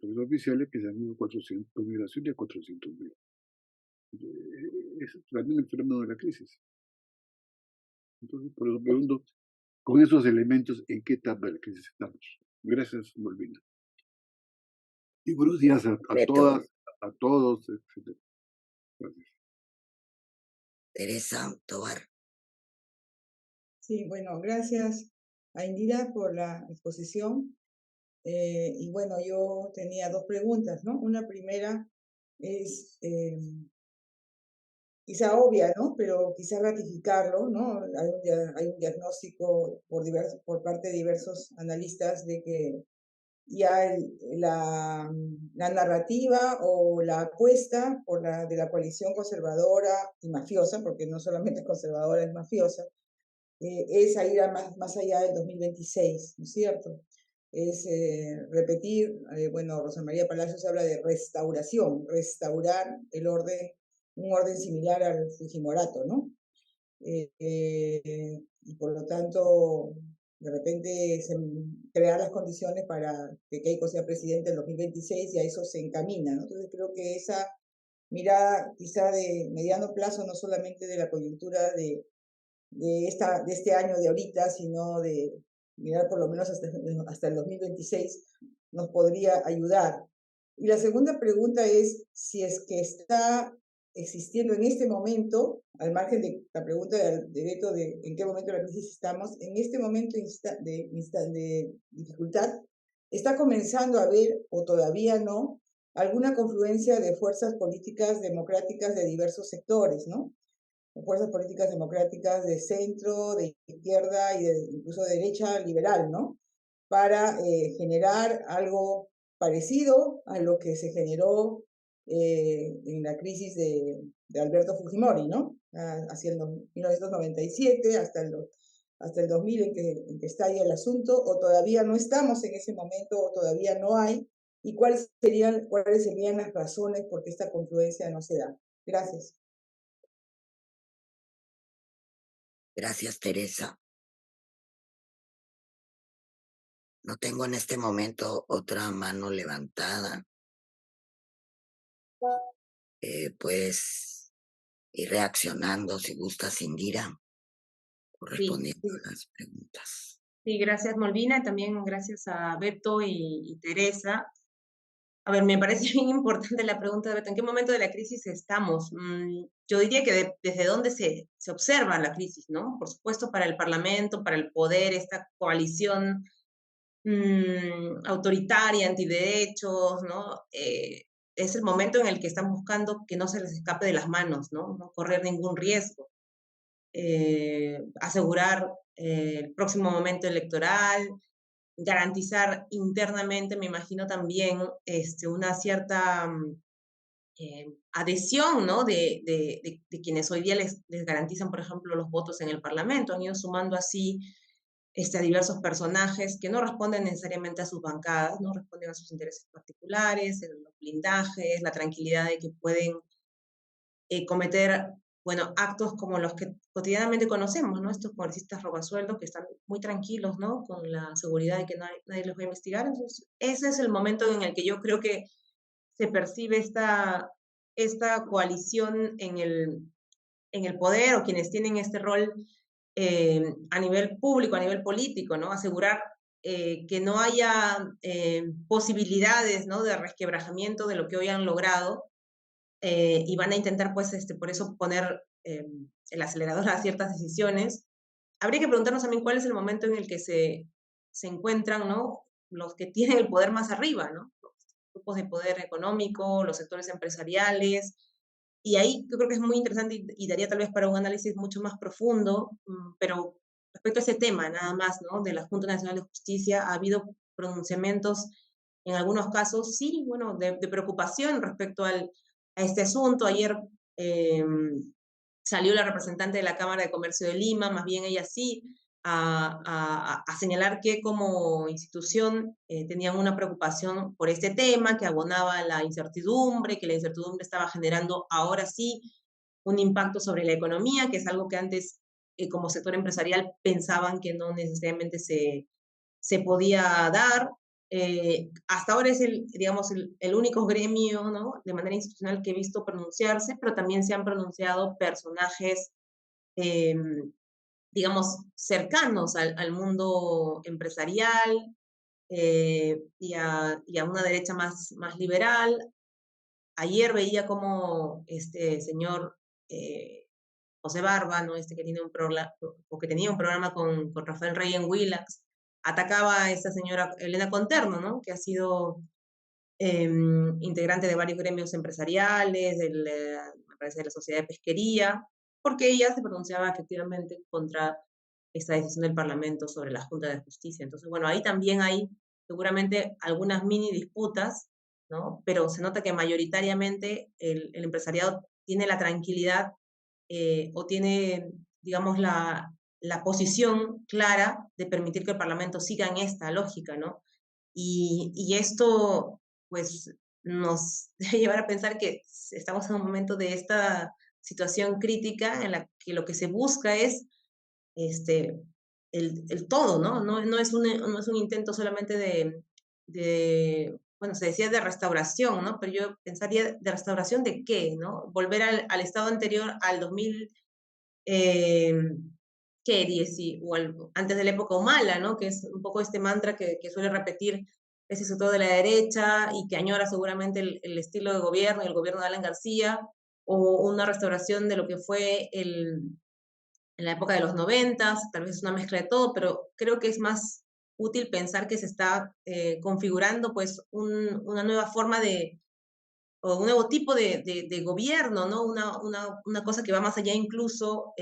los oficiales, que se han ido 400, por migración de 400.000. Es también el fenómeno de la crisis. Entonces, por eso pregunto, con esos elementos, ¿en qué etapa de la crisis estamos? Gracias, Molvina. Y buenos días a todas, a todos, etc. Gracias. Teresa Tobar. Sí, bueno, gracias a Indira por la exposición. Y bueno, yo tenía dos preguntas, ¿no? Una primera es quizá obvia, ¿no? Pero quizá ratificarlo, ¿no? Hay un diagnóstico por parte de diversos analistas de que ya la narrativa o la apuesta de la coalición conservadora y mafiosa, porque no solamente es conservadora, es mafiosa, es ir más allá del 2026, ¿no es cierto? Es repetir, bueno, Rosa María Palacios habla de restauración, restaurar un orden similar al Fujimorato, ¿no? Y por lo tanto, de repente crear las condiciones para que Keiko sea presidente en 2026 y a eso se encamina, ¿no? Entonces creo que esa mirada quizá de mediano plazo, no solamente de la coyuntura de este año de ahorita, sino de mirar por lo menos hasta el 2026, nos podría ayudar. Y la segunda pregunta es si es que está existiendo en este momento, al margen de la pregunta de Beto de en qué momento de la crisis estamos, en este momento de dificultad, está comenzando a haber, o todavía no, alguna confluencia de fuerzas políticas democráticas de diversos sectores, ¿no? Fuerzas políticas democráticas de centro, de izquierda y incluso de derecha liberal, ¿no? para generar algo parecido a lo que se generó en la crisis de Alberto Fujimori, ¿no? Hacia el 1997 hasta el 2000 en que estalla el asunto, o todavía no estamos en ese momento, o todavía no hay, y cuáles serían las razones por qué esta confluencia no se da. Gracias. Gracias, Teresa. No tengo en este momento otra mano levantada. Puedes ir reaccionando si gustas, Indira, o respondiendo a las preguntas. Sí, gracias, Molvina, también gracias a Beto y Teresa. A ver, me parece bien importante la pregunta de Beto, ¿en qué momento de la crisis estamos? Yo diría que desde dónde se observa la crisis, ¿no? Por supuesto, para el Parlamento, para el poder, esta coalición autoritaria, antiderechos, ¿no? Es el momento en el que están buscando que no se les escape de las manos, ¿no? No correr ningún riesgo. Asegurar el próximo momento electoral, garantizar internamente, me imagino también, una cierta adhesión, ¿no? de quienes hoy día les garantizan, por ejemplo, los votos en el Parlamento. Han ido sumando así a diversos personajes que no responden necesariamente a sus bancadas, no responden a sus intereses particulares, los blindajes, la tranquilidad de que pueden cometer, bueno, actos como los que cotidianamente conocemos, ¿no? Estos congresistas robasueldos que están muy tranquilos, ¿no? Con la seguridad de que nadie los va a investigar. Entonces, ese es el momento en el que yo creo que se percibe esta coalición en el poder, o quienes tienen este rol a nivel público, a nivel político, ¿no? Asegurar que no haya posibilidades, ¿no? De resquebrajamiento de lo que hoy han logrado, y van a intentar, pues, por eso poner el acelerador a ciertas decisiones. Habría que preguntarnos también cuál es el momento en el que se encuentran, ¿no? Los que tienen el poder más arriba, ¿no? Los grupos de poder económico, los sectores empresariales. Y ahí yo creo que es muy interesante y daría tal vez para un análisis mucho más profundo, pero respecto a ese tema, nada más, ¿no? De la Junta Nacional de Justicia, ha habido pronunciamientos, en algunos casos, sí, bueno, de preocupación respecto a este asunto. Ayer salió la representante de la Cámara de Comercio de Lima, más bien ella sí, a señalar que como institución tenían una preocupación por este tema, que abonaba la incertidumbre, que la incertidumbre estaba generando ahora sí un impacto sobre la economía, que es algo que antes como sector empresarial pensaban que no necesariamente se podía dar. Hasta ahora es digamos, el único gremio, ¿no? De manera institucional que he visto pronunciarse, pero también se han pronunciado personajes digamos, cercanos al mundo empresarial y a una derecha más liberal. Ayer veía como este señor José Barba, ¿no? Que tenía un programa con Rafael Rey en Willax, atacaba a esta señora Elena Conterno, ¿no? Que ha sido integrante de varios gremios empresariales, me parece de la Sociedad de Pesquería, porque ella se pronunciaba efectivamente contra esta decisión del Parlamento sobre la Junta de Justicia. Entonces, bueno, ahí también hay seguramente algunas mini disputas, ¿no? Pero se nota que mayoritariamente el empresariado tiene la tranquilidad o tiene, digamos, la posición clara de permitir que el Parlamento siga en esta lógica, ¿no? Y esto, pues, nos debe llevar a pensar que estamos en un momento de esta situación crítica en la que lo que se busca es el todo, ¿no? No es un intento solamente bueno, se decía de restauración, ¿no? Pero yo pensaría de restauración de qué, ¿no? Volver al estado anterior, al 2000, ¿qué? O antes de la época Humala, ¿no? Que es un poco este mantra que suele repetir ese sector de la derecha y que añora seguramente el estilo de gobierno y el gobierno de Alan García, o una restauración de lo que fue en la época de los 90, tal vez es una mezcla de todo, pero creo que es más útil pensar que se está configurando pues una nueva forma o un nuevo tipo de gobierno, ¿no? Una cosa que va más allá incluso,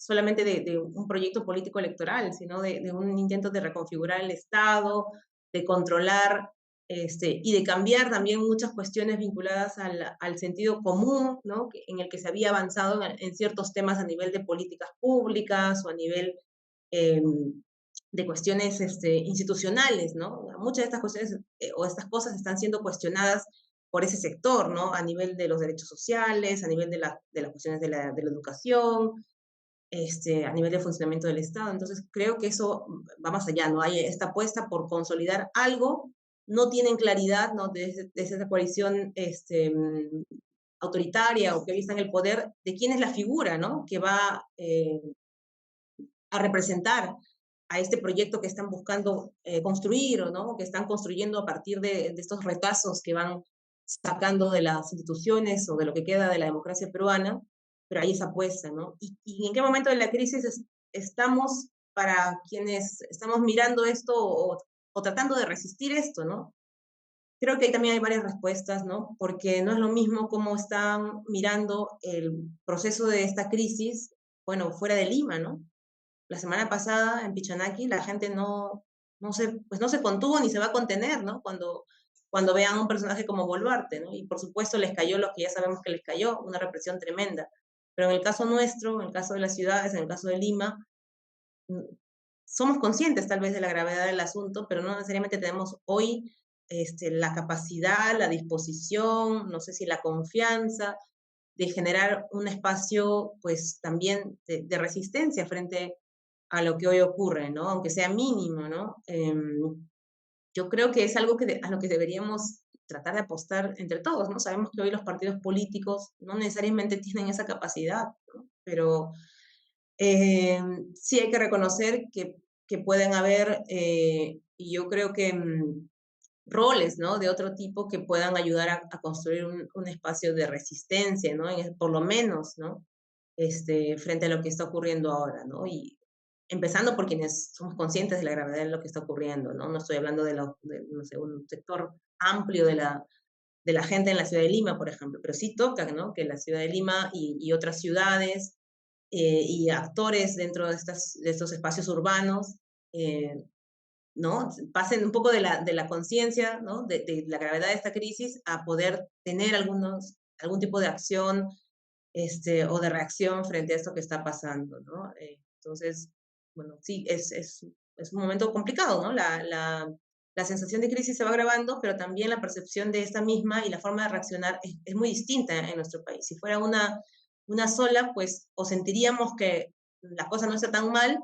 solamente de un proyecto político electoral, sino de un intento de reconfigurar el Estado, de controlar y de cambiar también muchas cuestiones vinculadas al sentido común, ¿no? En el que se había avanzado en ciertos temas a nivel de políticas públicas o a nivel de cuestiones institucionales, ¿no? Muchas de estas cuestiones o estas cosas están siendo cuestionadas por ese sector, ¿no? A nivel de los derechos sociales, a nivel de las cuestiones de la educación, a nivel de funcionamiento del Estado. Entonces, creo que eso va más allá, ¿no? Hay esta apuesta por consolidar algo, no tienen claridad, ¿no? De esa coalición autoritaria o que hoy está en el poder, de quién es la figura, ¿no? Que va a representar a este proyecto que están buscando construir, o ¿no? Que están construyendo a partir de estos retazos que van sacando de las instituciones o de lo que queda de la democracia peruana, pero hay esa apuesta, ¿no? ¿Y en qué momento de la crisis estamos para quienes estamos mirando esto o tratando de resistir esto, ¿no? Creo que ahí también hay varias respuestas, ¿no? Porque no es lo mismo cómo están mirando el proceso de esta crisis, bueno, fuera de Lima, ¿no? La semana pasada en Pichanaki la gente pues no se contuvo ni se va a contener, ¿no? Cuando vean a un personaje como Boluarte, ¿no? Y por supuesto les cayó lo que ya sabemos que les cayó, una represión tremenda. Pero en el caso nuestro, en el caso de las ciudades, en el caso de Lima, somos conscientes tal vez de la gravedad del asunto, pero no necesariamente tenemos hoy la capacidad, la disposición, no sé si la confianza de generar un espacio, pues también de resistencia frente a lo que hoy ocurre, ¿no? Aunque sea mínimo, ¿no? Yo creo que es algo a lo que deberíamos tratar de apostar entre todos, ¿no? Sabemos que hoy los partidos políticos no necesariamente tienen esa capacidad, ¿no? Pero sí hay que reconocer que pueden haber, y yo creo que roles, ¿no? De otro tipo que puedan ayudar a construir un espacio de resistencia, ¿no? Por lo menos, ¿no? Frente a lo que está ocurriendo ahora, ¿no? Y empezando por quienes somos conscientes de la gravedad de lo que está ocurriendo, ¿no? No estoy hablando de no sé, un sector amplio de la gente en la ciudad de Lima, por ejemplo, pero sí toca, ¿no? Que la ciudad de Lima y otras ciudades y actores dentro de estos espacios urbanos, ¿no? Pasen un poco de la conciencia, ¿no? De la gravedad de esta crisis a poder tener algún tipo de acción o de reacción frente a esto que está pasando, ¿no? Entonces, bueno, sí, es un momento complicado, ¿no? La sensación de crisis se va agravando, pero también la percepción de esta misma y la forma de reaccionar es muy distinta en nuestro país. Si fuera una sola, pues o sentiríamos que la cosa no está tan mal,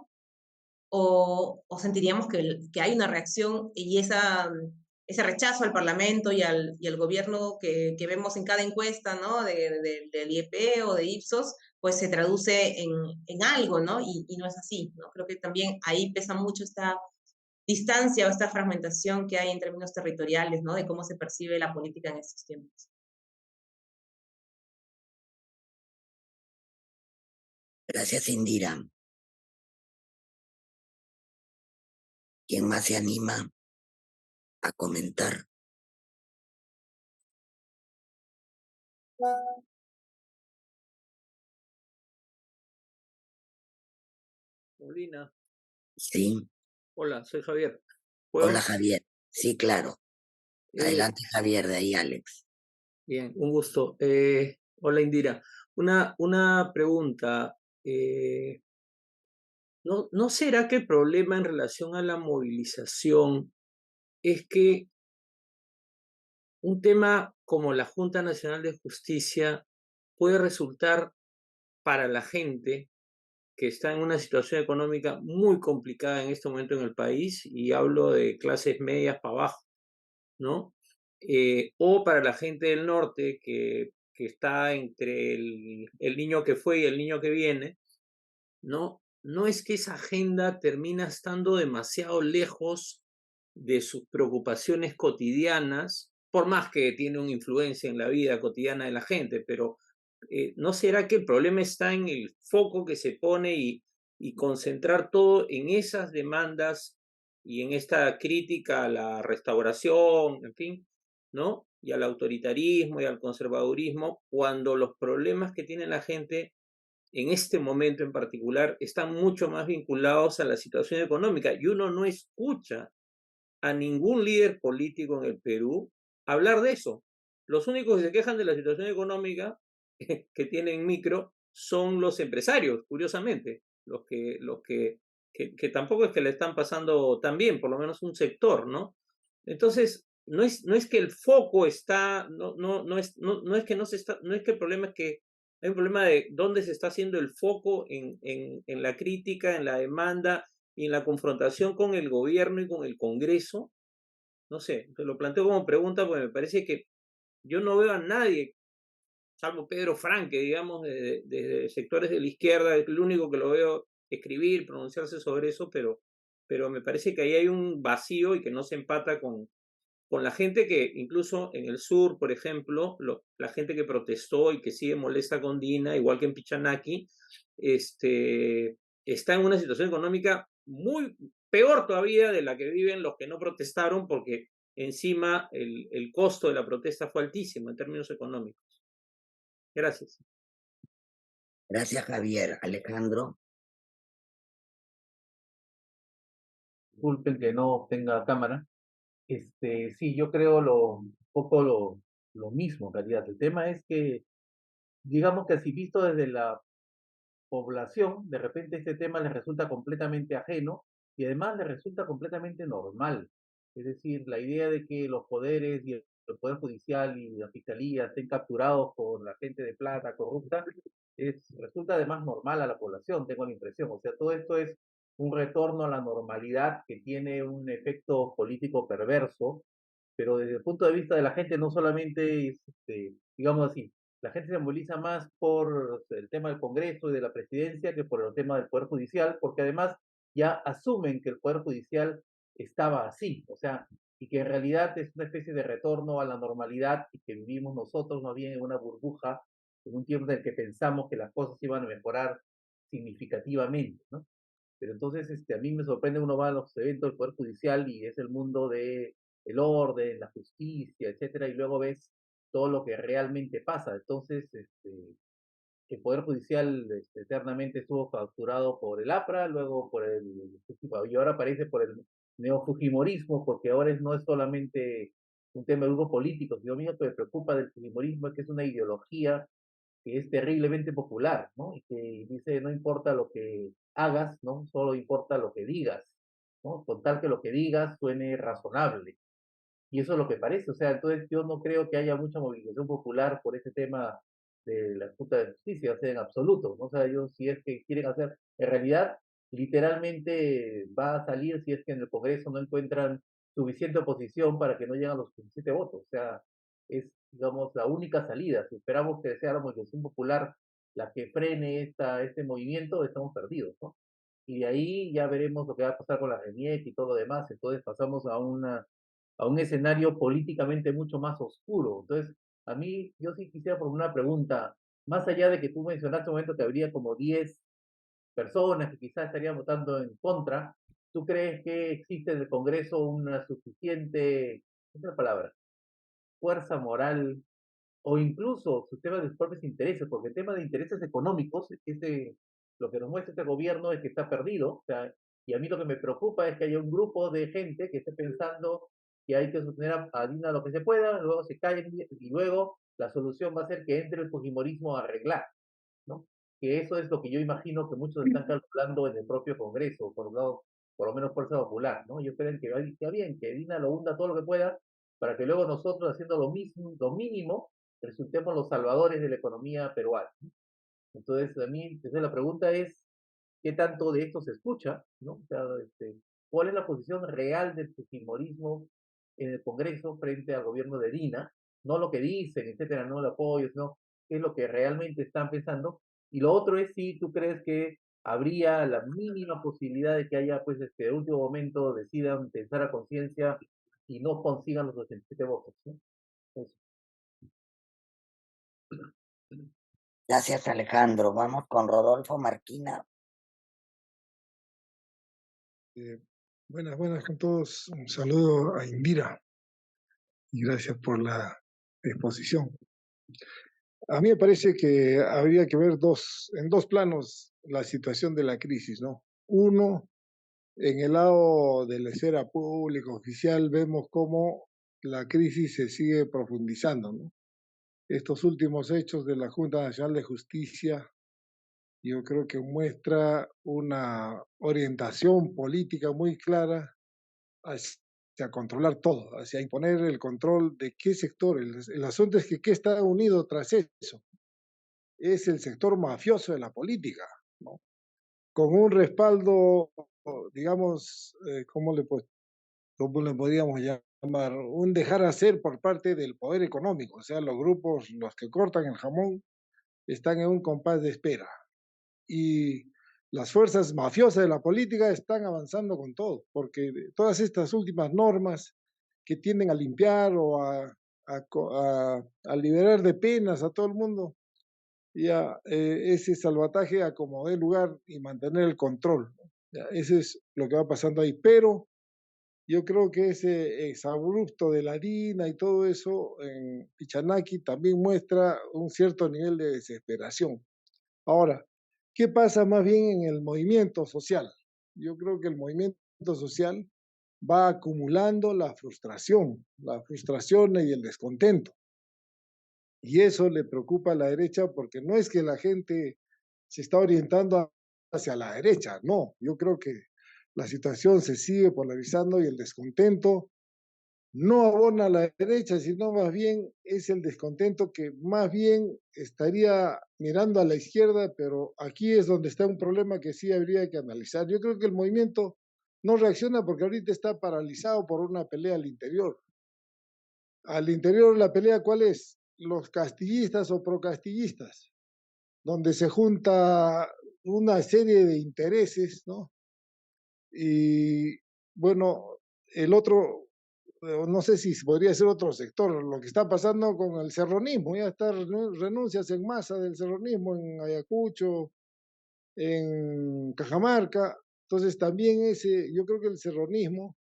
o sentiríamos que hay una reacción y ese rechazo al Parlamento y al gobierno que vemos en cada encuesta, ¿no? Del IEP o de Ipsos, pues se traduce en algo, ¿no? Y no es así, ¿no? Creo que también ahí pesa mucho esta distancia o esta fragmentación que hay en términos territoriales, ¿no? De cómo se percibe la política en estos tiempos. Gracias, Indira. ¿Quién más se anima a comentar? Molina, Sí. hola, soy Javier. ¿Puedo? Hola, Javier. Sí, claro. Adelante, Javier, de ahí, Alex. Bien, un gusto. Hola, Indira. Una pregunta. ¿No será que el problema en relación a la movilización es que un tema como la Junta Nacional de Justicia puede resultar para la gente que está en una situación económica muy complicada en este momento en el país, y hablo de clases medias para abajo, ¿no? O para la gente del norte que está entre el niño que fue y el niño que viene, ¿no? No es que esa agenda termina estando demasiado lejos de sus preocupaciones cotidianas, por más que tiene una influencia en la vida cotidiana de la gente, pero ¿no será que el problema está en el foco que se pone y concentrar todo en esas demandas y en esta crítica a la restauración, en fin, ¿no? Y al autoritarismo y al conservadurismo, cuando los problemas que tiene la gente en este momento en particular, están mucho más vinculados a la situación económica y uno no escucha a ningún líder político en el Perú hablar de eso. Los únicos que se quejan de la situación económica que tienen micro son los empresarios, curiosamente, que tampoco es que le están pasando tan bien, por lo menos un sector, ¿no? Entonces, no es que el foco está, no es que no se está, no es que el problema es que hay un problema de dónde se está haciendo el foco en la crítica, en la demanda y en la confrontación con el gobierno y con el Congreso. No sé, te lo planteo como pregunta porque me parece que yo no veo a nadie, salvo Pedro Franque, digamos, de sectores de la izquierda, es el único que lo veo escribir, pronunciarse sobre eso, pero me parece que ahí hay un vacío y que no se empata con la gente que incluso en el sur, por ejemplo, la gente que protestó y que sigue molesta con Dina, igual que en Pichanaki, está en una situación económica muy peor todavía de la que viven los que no protestaron, porque encima el costo de la protesta fue altísimo en términos económicos. Gracias. Gracias, Javier. Alejandro. Disculpen que no tenga cámara. Sí, yo creo un poco lo mismo, en realidad. El tema es que, digamos que así visto desde la población, de repente este tema les resulta completamente ajeno y además les resulta completamente normal. Es decir, la idea de que los poderes y el Poder Judicial y la Fiscalía estén capturados por la gente de plata corrupta, resulta además normal a la población, tengo la impresión. O sea, todo esto es un retorno a la normalidad que tiene un efecto político perverso, pero desde el punto de vista de la gente no solamente es, digamos así, la gente se moviliza más por el tema del Congreso y de la presidencia que por el tema del Poder Judicial, porque además ya asumen que el Poder Judicial estaba así, o sea, y que en realidad es una especie de retorno a la normalidad y que vivimos nosotros más bien en una burbuja, en un tiempo en el que pensamos que las cosas iban a mejorar significativamente, ¿no? Pero entonces a mí me sorprende, uno va a los eventos del Poder Judicial y es el mundo de el orden, la justicia, etcétera, y luego ves todo lo que realmente pasa. Entonces, el Poder Judicial eternamente estuvo capturado por el APRA, luego por y ahora aparece por el neofujimorismo, porque ahora no es solamente un tema de grupo político, sino a mí lo que me preocupa del fujimorismo es que es una ideología que es terriblemente popular, ¿no? Y que dice, no importa lo que hagas, ¿no? Solo importa lo que digas, ¿no? Con tal que lo que digas suene razonable. Y eso es lo que parece, o sea, entonces yo no creo que haya mucha movilización popular por ese tema de la Junta de Justicia, o sea, en absoluto, ¿no? O sea, yo si es que quieren hacer, en realidad, literalmente va a salir si es que en el Congreso no encuentran suficiente oposición para que no lleguen a los 17 votos, o sea, es, digamos, la única salida. Si esperamos que sea la movilización popular la que frene este movimiento, estamos perdidos, ¿no? Y de ahí ya veremos lo que va a pasar con la RENIEC y todo lo demás, entonces pasamos a un escenario políticamente mucho más oscuro. Entonces, a mí, yo sí quisiera por una pregunta, más allá de que tú mencionaste un momento que habría como 10 personas que quizás estarían votando en contra, ¿tú crees que existe en el Congreso una suficiente, ¿qué es la palabra? Fuerza moral o incluso sus temas de sus propios intereses, porque el tema de intereses económicos, lo que nos muestra este gobierno es que está perdido, o sea, y a mí lo que me preocupa es que haya un grupo de gente que esté pensando que hay que sostener a Dina lo que se pueda, luego se callen y luego la solución va a ser que entre el fujimorismo a arreglar, ¿no? Que eso es lo que yo imagino que muchos están calculando en el propio Congreso, por lo menos Fuerza Popular, ¿no? Yo creo que está bien, que Dina lo hunda todo lo que pueda, para que luego nosotros, haciendo lo mismo, lo mínimo, resultemos los salvadores de la economía peruana. Entonces, a mí, entonces la pregunta es, ¿qué tanto de esto se escucha? ¿No? O sea, ¿cuál es la posición real del fujimorismo en el Congreso frente al gobierno de Dina? No lo que dicen, etcétera, no el apoyo, sino qué es lo que realmente están pensando. Y lo otro es si tú crees que habría la mínima posibilidad de que haya, pues, de último momento decidan pensar a conciencia y no consigan los 87 votos, ¿no? Eso. Gracias, Alejandro. Vamos con Rodolfo Marquina. Buenas con todos. Un saludo a Indira y gracias por la exposición. A mí me parece que habría que ver en dos planos la situación de la crisis, ¿no? Uno, en el lado de la esfera pública, oficial, vemos cómo la crisis se sigue profundizando, ¿no? Estos últimos hechos de la Junta Nacional de Justicia, yo creo que muestra una orientación política muy clara hacia controlar todo, hacia imponer el control de qué sector. El asunto es que qué está unido tras eso. Es el sector mafioso de la política, ¿no? Con un respaldo, digamos, ¿cómo le podríamos llamar? Un dejar hacer por parte del poder económico. O sea, los grupos, los que cortan el jamón, están en un compás de espera. Y las fuerzas mafiosas de la política están avanzando con todo, porque todas estas últimas normas que tienden a limpiar o a liberar de penas a todo el mundo, ya ese salvataje a como dé lugar y mantener el control. Ya, eso es lo que va pasando ahí. Pero yo creo que ese exabrupto de la harina y todo eso en Pichanaki también muestra un cierto nivel de desesperación. Ahora, ¿qué pasa más bien en el movimiento social? Yo creo que el movimiento social va acumulando la frustración y el descontento. Y eso le preocupa a la derecha porque no es que la gente se está orientando hacia la derecha, no, yo creo que la situación se sigue polarizando y el descontento no abona a la derecha, sino más bien es el descontento que más bien estaría mirando a la izquierda, pero aquí es donde está un problema que sí habría que analizar. Yo creo que el movimiento no reacciona porque ahorita está paralizado por una pelea al interior. Al interior la pelea, ¿cuál es? Los castillistas o procastillistas, donde se junta una serie de intereses, ¿no? Y bueno, el otro, no sé si podría ser otro sector, lo que está pasando con el serronismo, ya está renuncias en masa del serronismo en Ayacucho, en Cajamarca, entonces también yo creo que el serronismo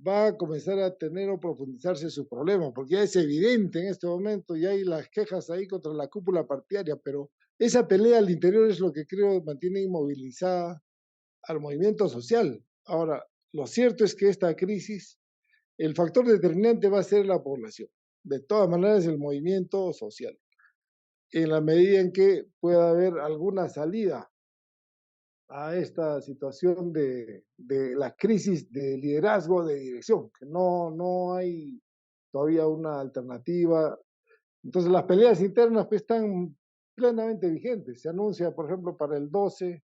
va a comenzar a tener o profundizarse su problema, porque ya es evidente en este momento, ya hay las quejas ahí contra la cúpula partidaria, pero esa pelea al interior es lo que creo mantiene inmovilizada al movimiento social. Ahora, lo cierto es que esta crisis, el factor determinante va a ser la población. De todas maneras, el movimiento social. En la medida en que pueda haber alguna salida a esta situación de la crisis de liderazgo, de dirección, que no hay todavía una alternativa. Entonces las peleas internas pues, están plenamente vigentes. Se anuncia, por ejemplo, para el 12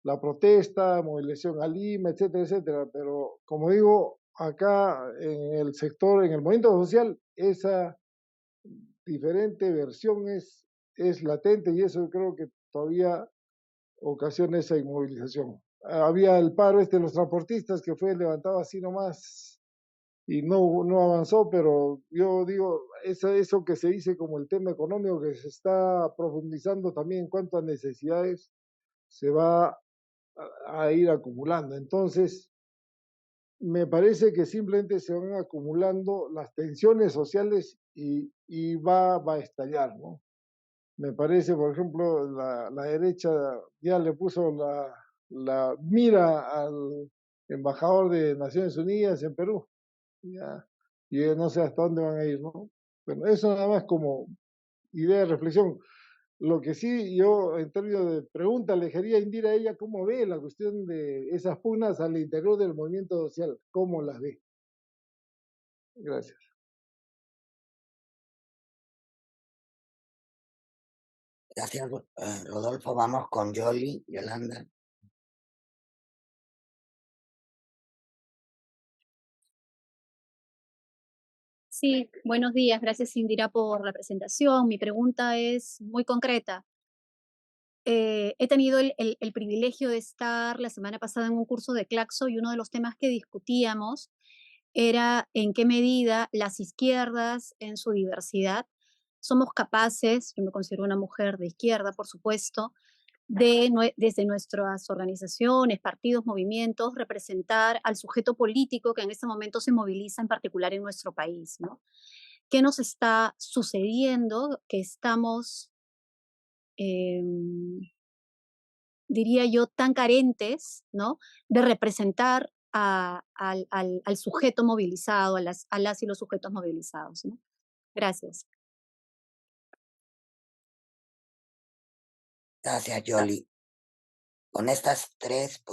la protesta, movilización a Lima, etcétera, etcétera. Pero como digo, acá en el sector, en el movimiento social, esa diferente versión es latente y eso creo que todavía ocasiona esa inmovilización. Había el paro de los transportistas que fue levantado así nomás y no avanzó, pero yo digo, eso que se dice como el tema económico que se está profundizando también en cuanto a necesidades, se va a ir acumulando. Entonces, me parece que simplemente se van acumulando las tensiones sociales y va a estallar, ¿no? Me parece, por ejemplo, la derecha ya le puso la mira al embajador de Naciones Unidas en Perú. Ya, y no sé hasta dónde van a ir, ¿no? Bueno, eso nada más como idea de reflexión. Lo que sí yo, en términos de pregunta, le quería indicar a ella cómo ve la cuestión de esas pugnas al interior del movimiento social, cómo las ve. Gracias. Gracias, Rodolfo. Vamos con Yolanda. Sí, buenos días. Gracias, Indira, por la presentación. Mi pregunta es muy concreta. He tenido el privilegio de estar la semana pasada en un curso de Claxo y uno de los temas que discutíamos era en qué medida las izquierdas en su diversidad somos capaces, yo me considero una mujer de izquierda, por supuesto, desde nuestras organizaciones, partidos, movimientos, representar al sujeto político que en este momento se moviliza en particular en nuestro país, ¿no? qué nos está sucediendo, que estamos, diría yo, tan carentes, ¿no?, de representar al sujeto movilizado, a las y los sujetos movilizados, ¿no? Gracias. Gracias, Yoli. Con estas tres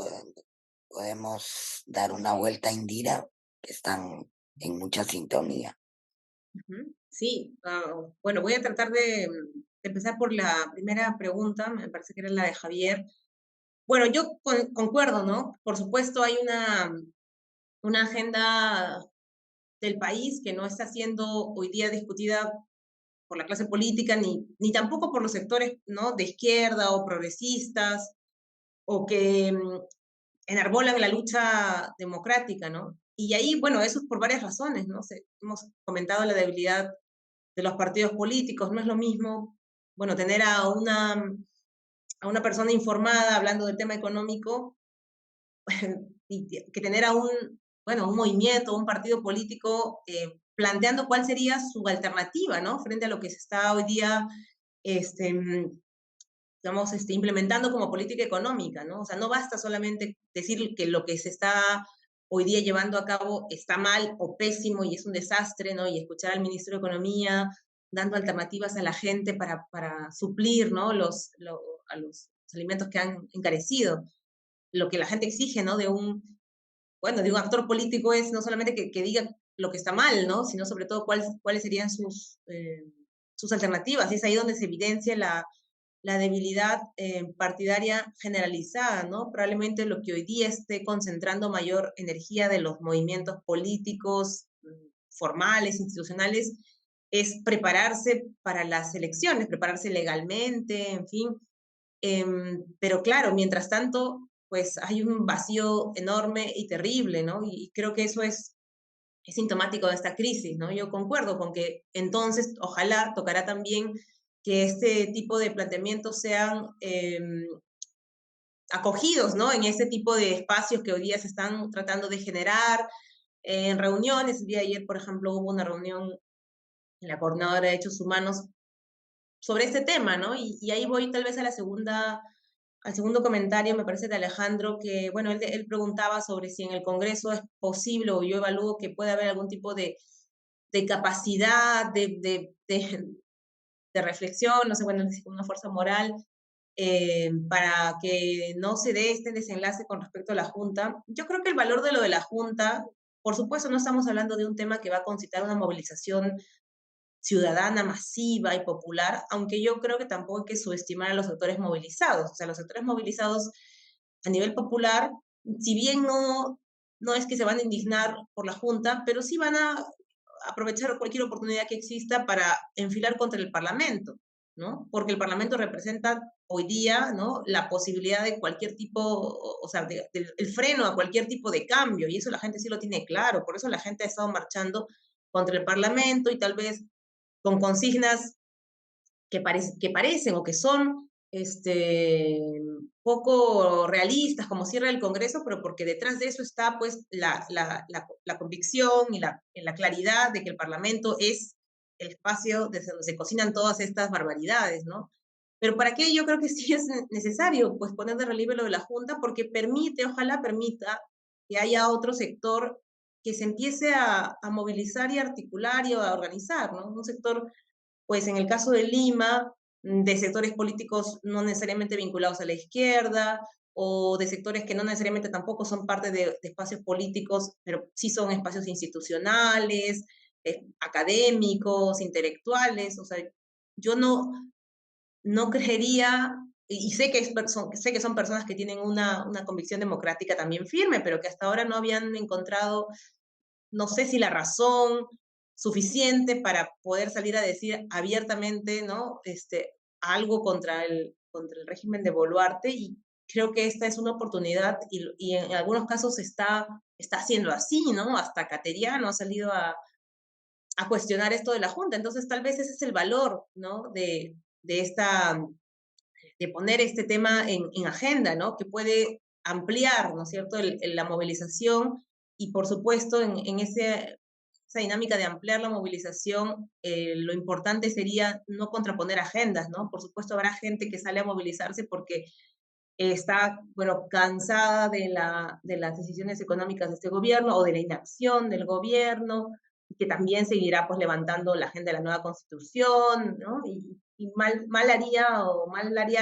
podemos dar una vuelta a Indira, que están en mucha sintonía. Sí, bueno, voy a tratar de empezar por la primera pregunta, me parece que era la de Javier. Bueno, yo concuerdo, ¿no? Por supuesto, hay una agenda del país que no está siendo hoy día discutida por la clase política, ni tampoco por los sectores, ¿no?, de izquierda o progresistas, o que enarbolan la lucha democrática, ¿no? Y ahí, bueno, eso es por varias razones, ¿no? Hemos comentado la debilidad de los partidos políticos, no es lo mismo, bueno, tener a una persona informada hablando del tema económico que tener a un movimiento, un partido político planteando cuál sería su alternativa, ¿no?, frente a lo que se está hoy día, digamos, implementando como política económica, ¿no? O sea, no basta solamente decir que lo que se está hoy día llevando a cabo está mal o pésimo y es un desastre, ¿no? Y escuchar al ministro de Economía dando alternativas a la gente para suplir, ¿no?, a los alimentos que han encarecido. Lo que la gente exige, ¿no?, de un actor político es no solamente que diga lo que está mal, ¿no?, sino sobre todo cuáles serían sus alternativas. Y es ahí donde se evidencia la debilidad partidaria generalizada, ¿no? Probablemente lo que hoy día esté concentrando mayor energía de los movimientos políticos formales, institucionales, es prepararse para las elecciones, prepararse legalmente, en fin. Pero claro, mientras tanto, pues hay un vacío enorme y terrible, ¿no? Y creo que eso es sintomático de esta crisis, ¿no? Yo concuerdo con que entonces ojalá tocará también que este tipo de planteamientos sean acogidos, ¿no?, en ese tipo de espacios que hoy día se están tratando de generar, en reuniones. El día de ayer, por ejemplo, hubo una reunión en la Coordinadora de Derechos Humanos sobre este tema, ¿no? Y ahí voy tal vez al segundo comentario, me parece, de Alejandro, que, bueno, él preguntaba sobre si en el Congreso es posible, o yo evalúo que puede haber algún tipo de capacidad de reflexión, no sé, bueno, una fuerza moral, para que no se dé este desenlace con respecto a la Junta. Yo creo que el valor de lo de la Junta, por supuesto, no estamos hablando de un tema que va a concitar una movilización ciudadana masiva y popular, aunque yo creo que tampoco hay que subestimar a los sectores movilizados. O sea, los sectores movilizados a nivel popular, si bien no es que se van a indignar por la Junta, pero sí van a aprovechar cualquier oportunidad que exista para enfilar contra el Parlamento, ¿no? Porque el Parlamento representa hoy día, ¿no?, la posibilidad de cualquier tipo, o sea, el freno a cualquier tipo de cambio, y eso la gente sí lo tiene claro. Por eso la gente ha estado marchando contra el Parlamento, y tal vez con consignas que parecen o que son poco realistas, como cierra el Congreso, pero porque detrás de eso está, pues, la convicción y la claridad de que el Parlamento es el espacio desde donde se cocinan todas estas barbaridades, ¿no? Pero para qué yo creo que sí es necesario, pues, poner de relieve lo de la Junta, porque ojalá permita que haya otro sector que se empiece a movilizar y a articular y a organizar, ¿no? Un sector, pues en el caso de Lima, de sectores políticos no necesariamente vinculados a la izquierda, o de sectores que no necesariamente tampoco son parte de espacios políticos, pero sí son espacios institucionales, académicos, intelectuales. O sea, yo no creería, y sé que son personas que tienen una convicción democrática también firme, pero que hasta ahora no habían encontrado, no sé si la razón suficiente para poder salir a decir abiertamente, ¿no?, algo contra el régimen de Boluarte. Y creo que esta es una oportunidad, y en algunos casos está haciendo así, ¿no? Hasta Cateriano ha salido a cuestionar esto de la Junta. Entonces, tal vez ese es el valor, ¿no?, de poner este tema en agenda, ¿no?, que puede ampliar, ¿no es cierto?, la movilización. Y por supuesto, en ese esa dinámica de ampliar la movilización, lo importante sería no contraponer agendas, ¿no? Por supuesto, habrá gente que sale a movilizarse porque está, bueno, cansada de las decisiones económicas de este gobierno o de la inacción del gobierno, que también seguirá pues levantando la agenda de la nueva constitución, ¿no? Y mal haría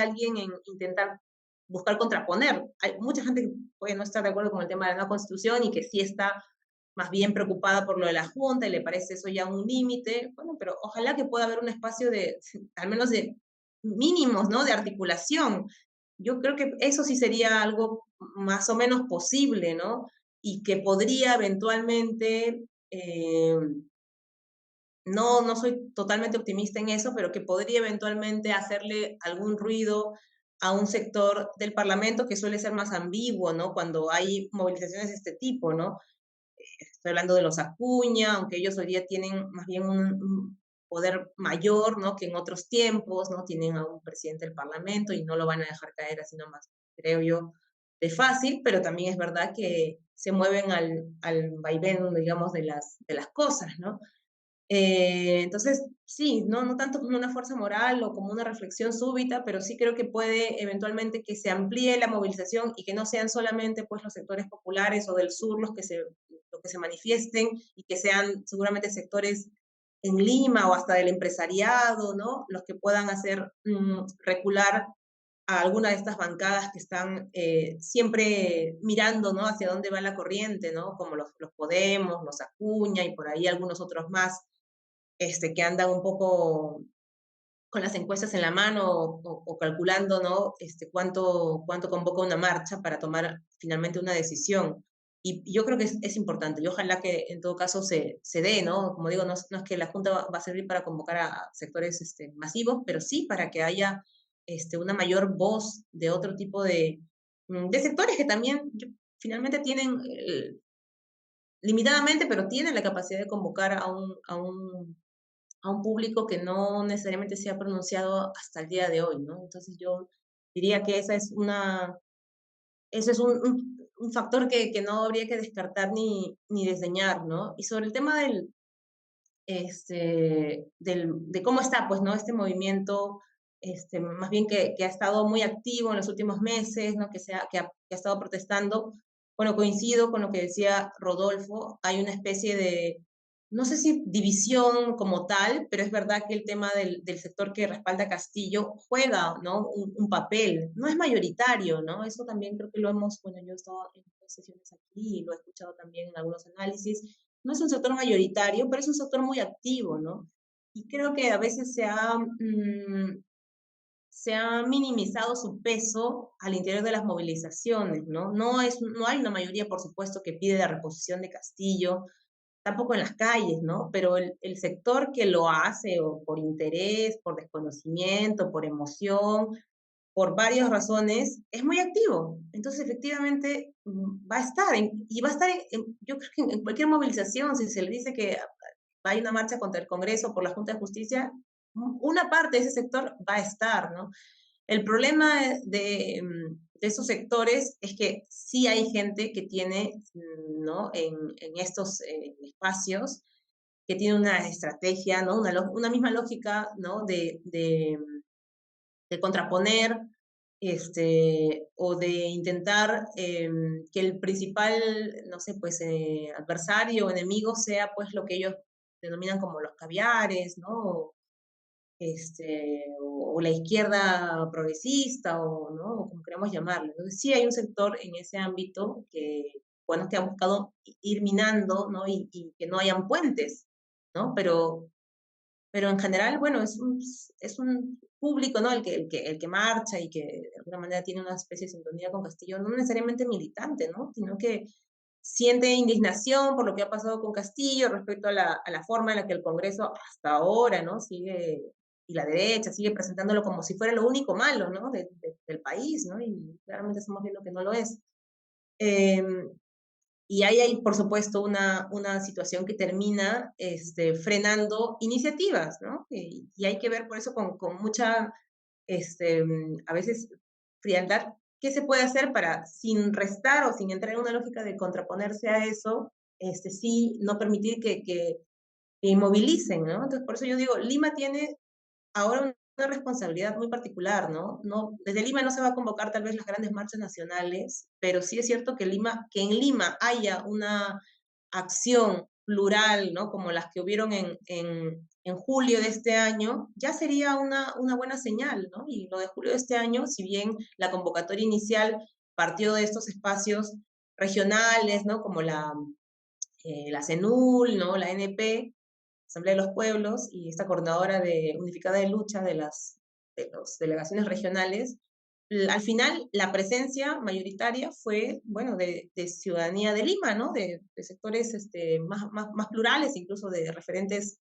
alguien en intentar buscar contraponer. Hay mucha gente que puede no estar de acuerdo con el tema de la nueva constitución y que sí está más bien preocupada por lo de la Junta y le parece eso ya un límite. Bueno, pero ojalá que pueda haber un espacio de, al menos de mínimos, ¿no? De articulación. Yo creo que eso sí sería algo más o menos posible, ¿no? Y que podría eventualmente, no soy totalmente optimista en eso, pero que podría eventualmente hacerle algún ruido a un sector del Parlamento que suele ser más ambiguo, ¿no? Cuando hay movilizaciones de este tipo, ¿no? Estoy hablando de los Acuña, aunque ellos hoy día tienen más bien un poder mayor, ¿no? Que en otros tiempos, ¿no? Tienen a un presidente del Parlamento y no lo van a dejar caer así nomás, creo yo, de fácil, pero también es verdad que se mueven al vaivén, digamos, de las cosas, ¿no? Entonces, sí, no tanto como una fuerza moral o como una reflexión súbita, pero sí creo que puede eventualmente que se amplíe la movilización y que no sean solamente pues los sectores populares o del sur los que se manifiesten y que sean seguramente sectores en Lima o hasta del empresariado, ¿no? Los que puedan hacer recular a alguna de estas bancadas que están siempre mirando, ¿no? Hacia dónde va la corriente, ¿no? Como los Podemos, los Acuña y por ahí algunos otros más que andan un poco con las encuestas en la mano o calculando, ¿no? Cuánto convoca una marcha para tomar finalmente una decisión. Y yo creo que es importante, y ojalá que en todo caso se dé, ¿no? Como digo, no es que la Junta va a servir para convocar a sectores masivos, pero sí para que haya una mayor voz de otro tipo de sectores que también finalmente tienen, limitadamente, pero tienen la capacidad de convocar a un público que no necesariamente se ha pronunciado hasta el día de hoy, ¿no? Entonces yo diría que eso es un factor que no habría que descartar ni desdeñar, ¿no? Y sobre el tema de cómo está, pues, ¿no? Este movimiento, más bien que ha estado muy activo en los últimos meses, ¿no? Que ha estado protestando. Bueno, coincido con lo que decía Rodolfo, hay una especie de, no sé si división como tal, pero es verdad que el tema del sector que respalda a Castillo juega, ¿no? Un papel, no es mayoritario, ¿no? Eso también creo que lo hemos, bueno, yo he estado en muchas sesiones aquí y lo he escuchado también en algunos análisis, no es un sector mayoritario, pero es un sector muy activo, ¿no? Y creo que a veces se ha minimizado su peso al interior de las movilizaciones, ¿no? No hay una mayoría, por supuesto, que pide la reposición de Castillo, tampoco en las calles, ¿no? Pero el sector que lo hace, o por interés, por desconocimiento, por emoción, por varias razones, es muy activo. Entonces, efectivamente, va a estar, y va a estar, yo creo que en cualquier movilización, si se le dice que hay una marcha contra el Congreso por la Junta de Justicia, una parte de ese sector va a estar, ¿no? El problema de esos sectores es que sí hay gente que tiene, ¿no? En estos espacios, que tiene una estrategia, ¿no? Una misma lógica, ¿no? De contraponer o de intentar que el principal, no sé, pues adversario o enemigo sea pues lo que ellos denominan como los caviares, ¿no? O la izquierda progresista, o, ¿no? O como queramos llamarlo. Entonces sí hay un sector en ese ámbito que, bueno, que ha buscado ir minando, ¿no? Y que no hayan puentes, ¿no? Pero en general, bueno, es un público, ¿no? El que marcha y que de alguna manera tiene una especie de sintonía con Castillo, no necesariamente militante, ¿no? Sino que siente indignación por lo que ha pasado con Castillo respecto a la forma en la que el Congreso hasta ahora, ¿no? Sigue, y la derecha sigue presentándolo como si fuera lo único malo, ¿no? Del país, ¿no? Y claramente estamos viendo que no lo es. Y ahí hay, por supuesto, una situación que termina frenando iniciativas, ¿no? Y hay que ver por eso con mucha, a veces, frialdad, qué se puede hacer para, sin restar o sin entrar en una lógica de contraponerse a eso, sí no permitir que inmovilicen, ¿no? Entonces, por eso yo digo, Lima tiene ahora una responsabilidad muy particular, ¿no? Desde Lima no se va a convocar tal vez las grandes marchas nacionales, pero sí es cierto que en Lima haya una acción plural, ¿no? Como las que hubieron en julio de este año, ya sería una buena señal, ¿no? Y lo de julio de este año, si bien la convocatoria inicial partió de estos espacios regionales, ¿no? Como la CENUL, ¿no? La NP, Asamblea de los Pueblos, y esta coordinadora unificada de lucha de las delegaciones regionales, al final la presencia mayoritaria fue, bueno, de ciudadanía de Lima, ¿no? De sectores más plurales, incluso de referentes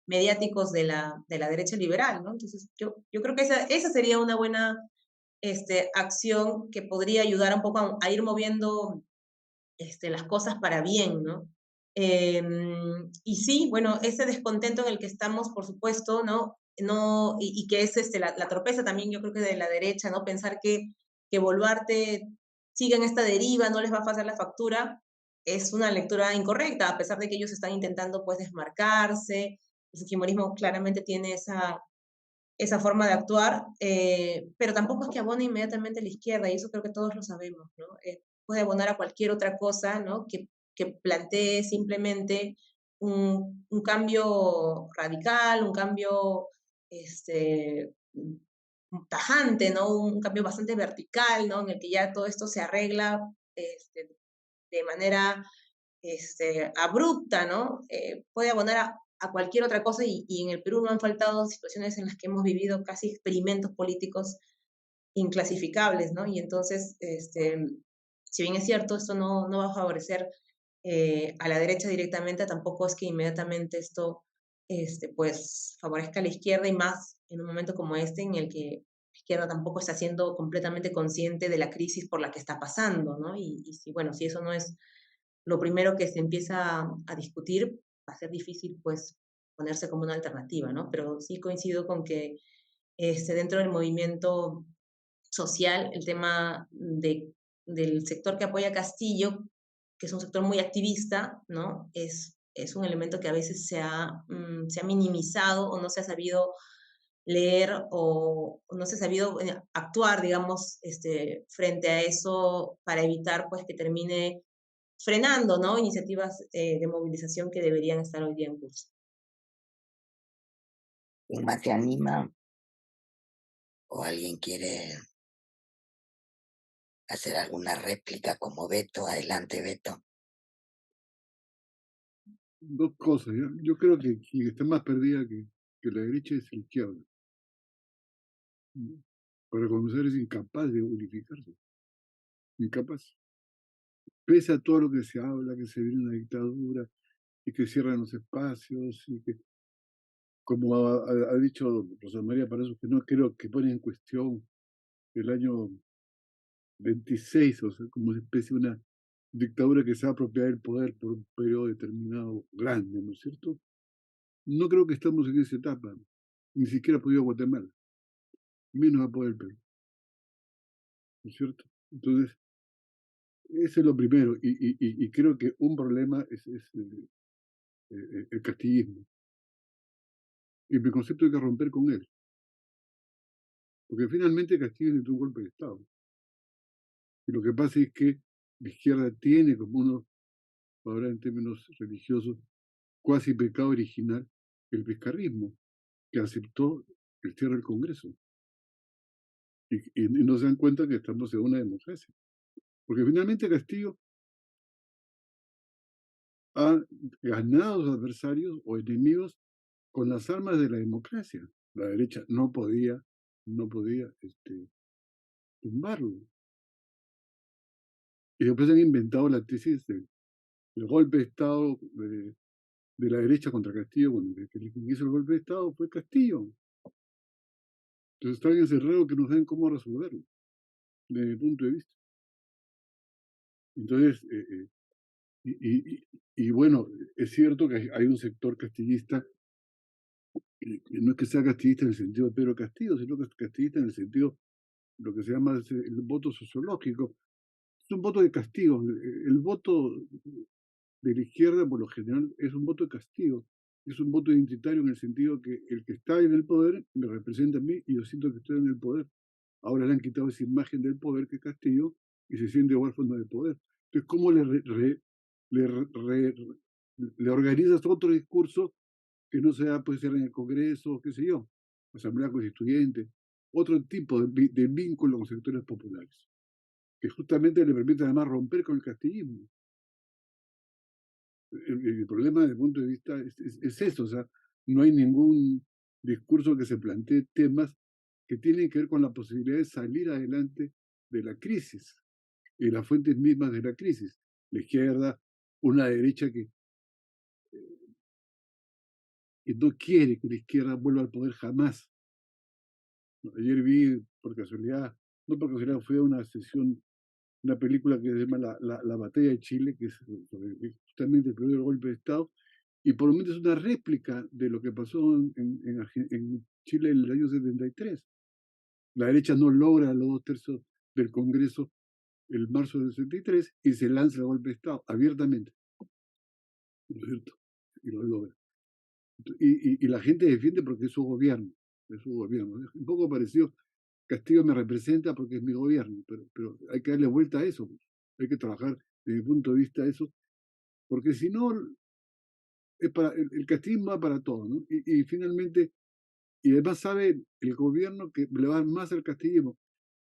mediáticos de la derecha liberal, ¿no? Entonces, yo creo que esa sería una buena acción que podría ayudar un poco a ir moviendo las cosas para bien, ¿no? Y sí, bueno, ese descontento en el que estamos, por supuesto, ¿no? Y que es la torpeza también, yo creo que de la derecha, ¿no? Pensar que Boluarte siga en esta deriva, no les va a pasar la factura, es una lectura incorrecta, a pesar de que ellos están intentando, pues, desmarcarse. El fujimorismo claramente tiene esa forma de actuar, pero tampoco es que abone inmediatamente a la izquierda, y eso creo que todos lo sabemos, ¿no? Puede abonar a cualquier otra cosa, ¿no? Que plantee simplemente un cambio radical, un cambio tajante, ¿no? Un cambio bastante vertical, ¿no? En el que ya todo esto se arregla de manera abrupta, ¿no? Puede abonar a cualquier otra cosa y en el Perú no han faltado situaciones en las que hemos vivido casi experimentos políticos inclasificables, ¿no? Y entonces, si bien es cierto, esto no va a favorecer a la derecha directamente, tampoco es que inmediatamente esto pues favorezca a la izquierda, y más en un momento como este en el que la izquierda tampoco está siendo completamente consciente de la crisis por la que está pasando, ¿no? Y si, bueno, si eso no es lo primero que se empieza a discutir, va a ser difícil, pues, ponerse como una alternativa, ¿no? Pero sí coincido con que dentro del movimiento social, el tema del sector que apoya a Castillo, que es un sector muy activista, ¿no? Es un elemento que a veces se ha minimizado o no se ha sabido leer o no se ha sabido actuar, digamos, frente a eso para evitar, pues, que termine frenando, ¿no? Iniciativas de movilización que deberían estar hoy día en curso. ¿Quién más se anima o alguien quiere hacer alguna réplica como Beto? Adelante, Beto. Dos cosas. Yo creo que quien está más perdida que la derecha es la izquierda. Para comenzar, es incapaz de unificarse. Incapaz. Pese a todo lo que se habla, que se viene una dictadura y que cierran los espacios y que, como ha dicho Rosa María Palacios, que no creo que pone en cuestión el año 26, o sea, como una especie de una dictadura que se va a apropiar del poder por un periodo determinado grande, ¿no es cierto? No creo que estamos en esa etapa. Ni siquiera ha podido Guatemala, menos va a poder el Perú, ¿no es cierto? Entonces, eso es lo primero. Y creo que un problema es el castillismo. Y mi concepto hay que romper con él. Porque finalmente Castillo necesitó un golpe de Estado. Y lo que pasa es que la izquierda tiene como uno, ahora en términos religiosos, cuasi pecado original, el vizcarrismo, que aceptó el cierre del Congreso. Y no se dan cuenta que estamos en una democracia. Porque finalmente Castillo ha ganado a sus adversarios o enemigos con las armas de la democracia. La derecha no podía tumbarlo. Y después han inventado la tesis del golpe de Estado de la derecha contra Castillo. Bueno, el que hizo el golpe de Estado fue Castillo. Entonces están encerrados que no saben cómo resolverlo, desde mi punto de vista. Entonces, y bueno, es cierto que hay un sector castillista, que no es que sea castillista en el sentido de Pedro Castillo, sino que es castillista en el sentido de lo que se llama el voto sociológico. Es un voto de castigo. El voto de la izquierda, por lo general, es un voto de castigo. Es un voto identitario en el sentido que el que está en el poder me representa a mí y yo siento que estoy en el poder. Ahora le han quitado esa imagen del poder que es Castillo y se siente huérfano de poder. Entonces, ¿cómo le organizas otro discurso que no sea, puede ser en el Congreso, qué sé yo, Asamblea Constituyente, otro tipo de vínculo con sectores populares, que justamente le permite además romper con el castillismo? El problema desde el punto de vista es eso, o sea, no hay ningún discurso que se plantee temas que tienen que ver con la posibilidad de salir adelante de la crisis y las fuentes mismas de la crisis. La izquierda, una derecha que no quiere que la izquierda vuelva al poder jamás. Ayer vi, por casualidad, no por casualidad, fui a una sesión, una película que se llama La Batalla de Chile, que es justamente el primer golpe de Estado, y por lo menos es una réplica de lo que pasó en Chile en el año 73. La derecha no logra los 2/3 del Congreso el marzo del 73 y se lanza el golpe de Estado abiertamente. ¿No es cierto? Y lo logra. Y la gente defiende porque es su gobierno. Es su gobierno. Es un poco parecido. Castillo me representa porque es mi gobierno, pero hay que darle vuelta a eso. Hay que trabajar desde mi punto de vista eso, porque si no, el castillismo va para todo, ¿no? Y finalmente, y además sabe el gobierno que le va más al castillismo.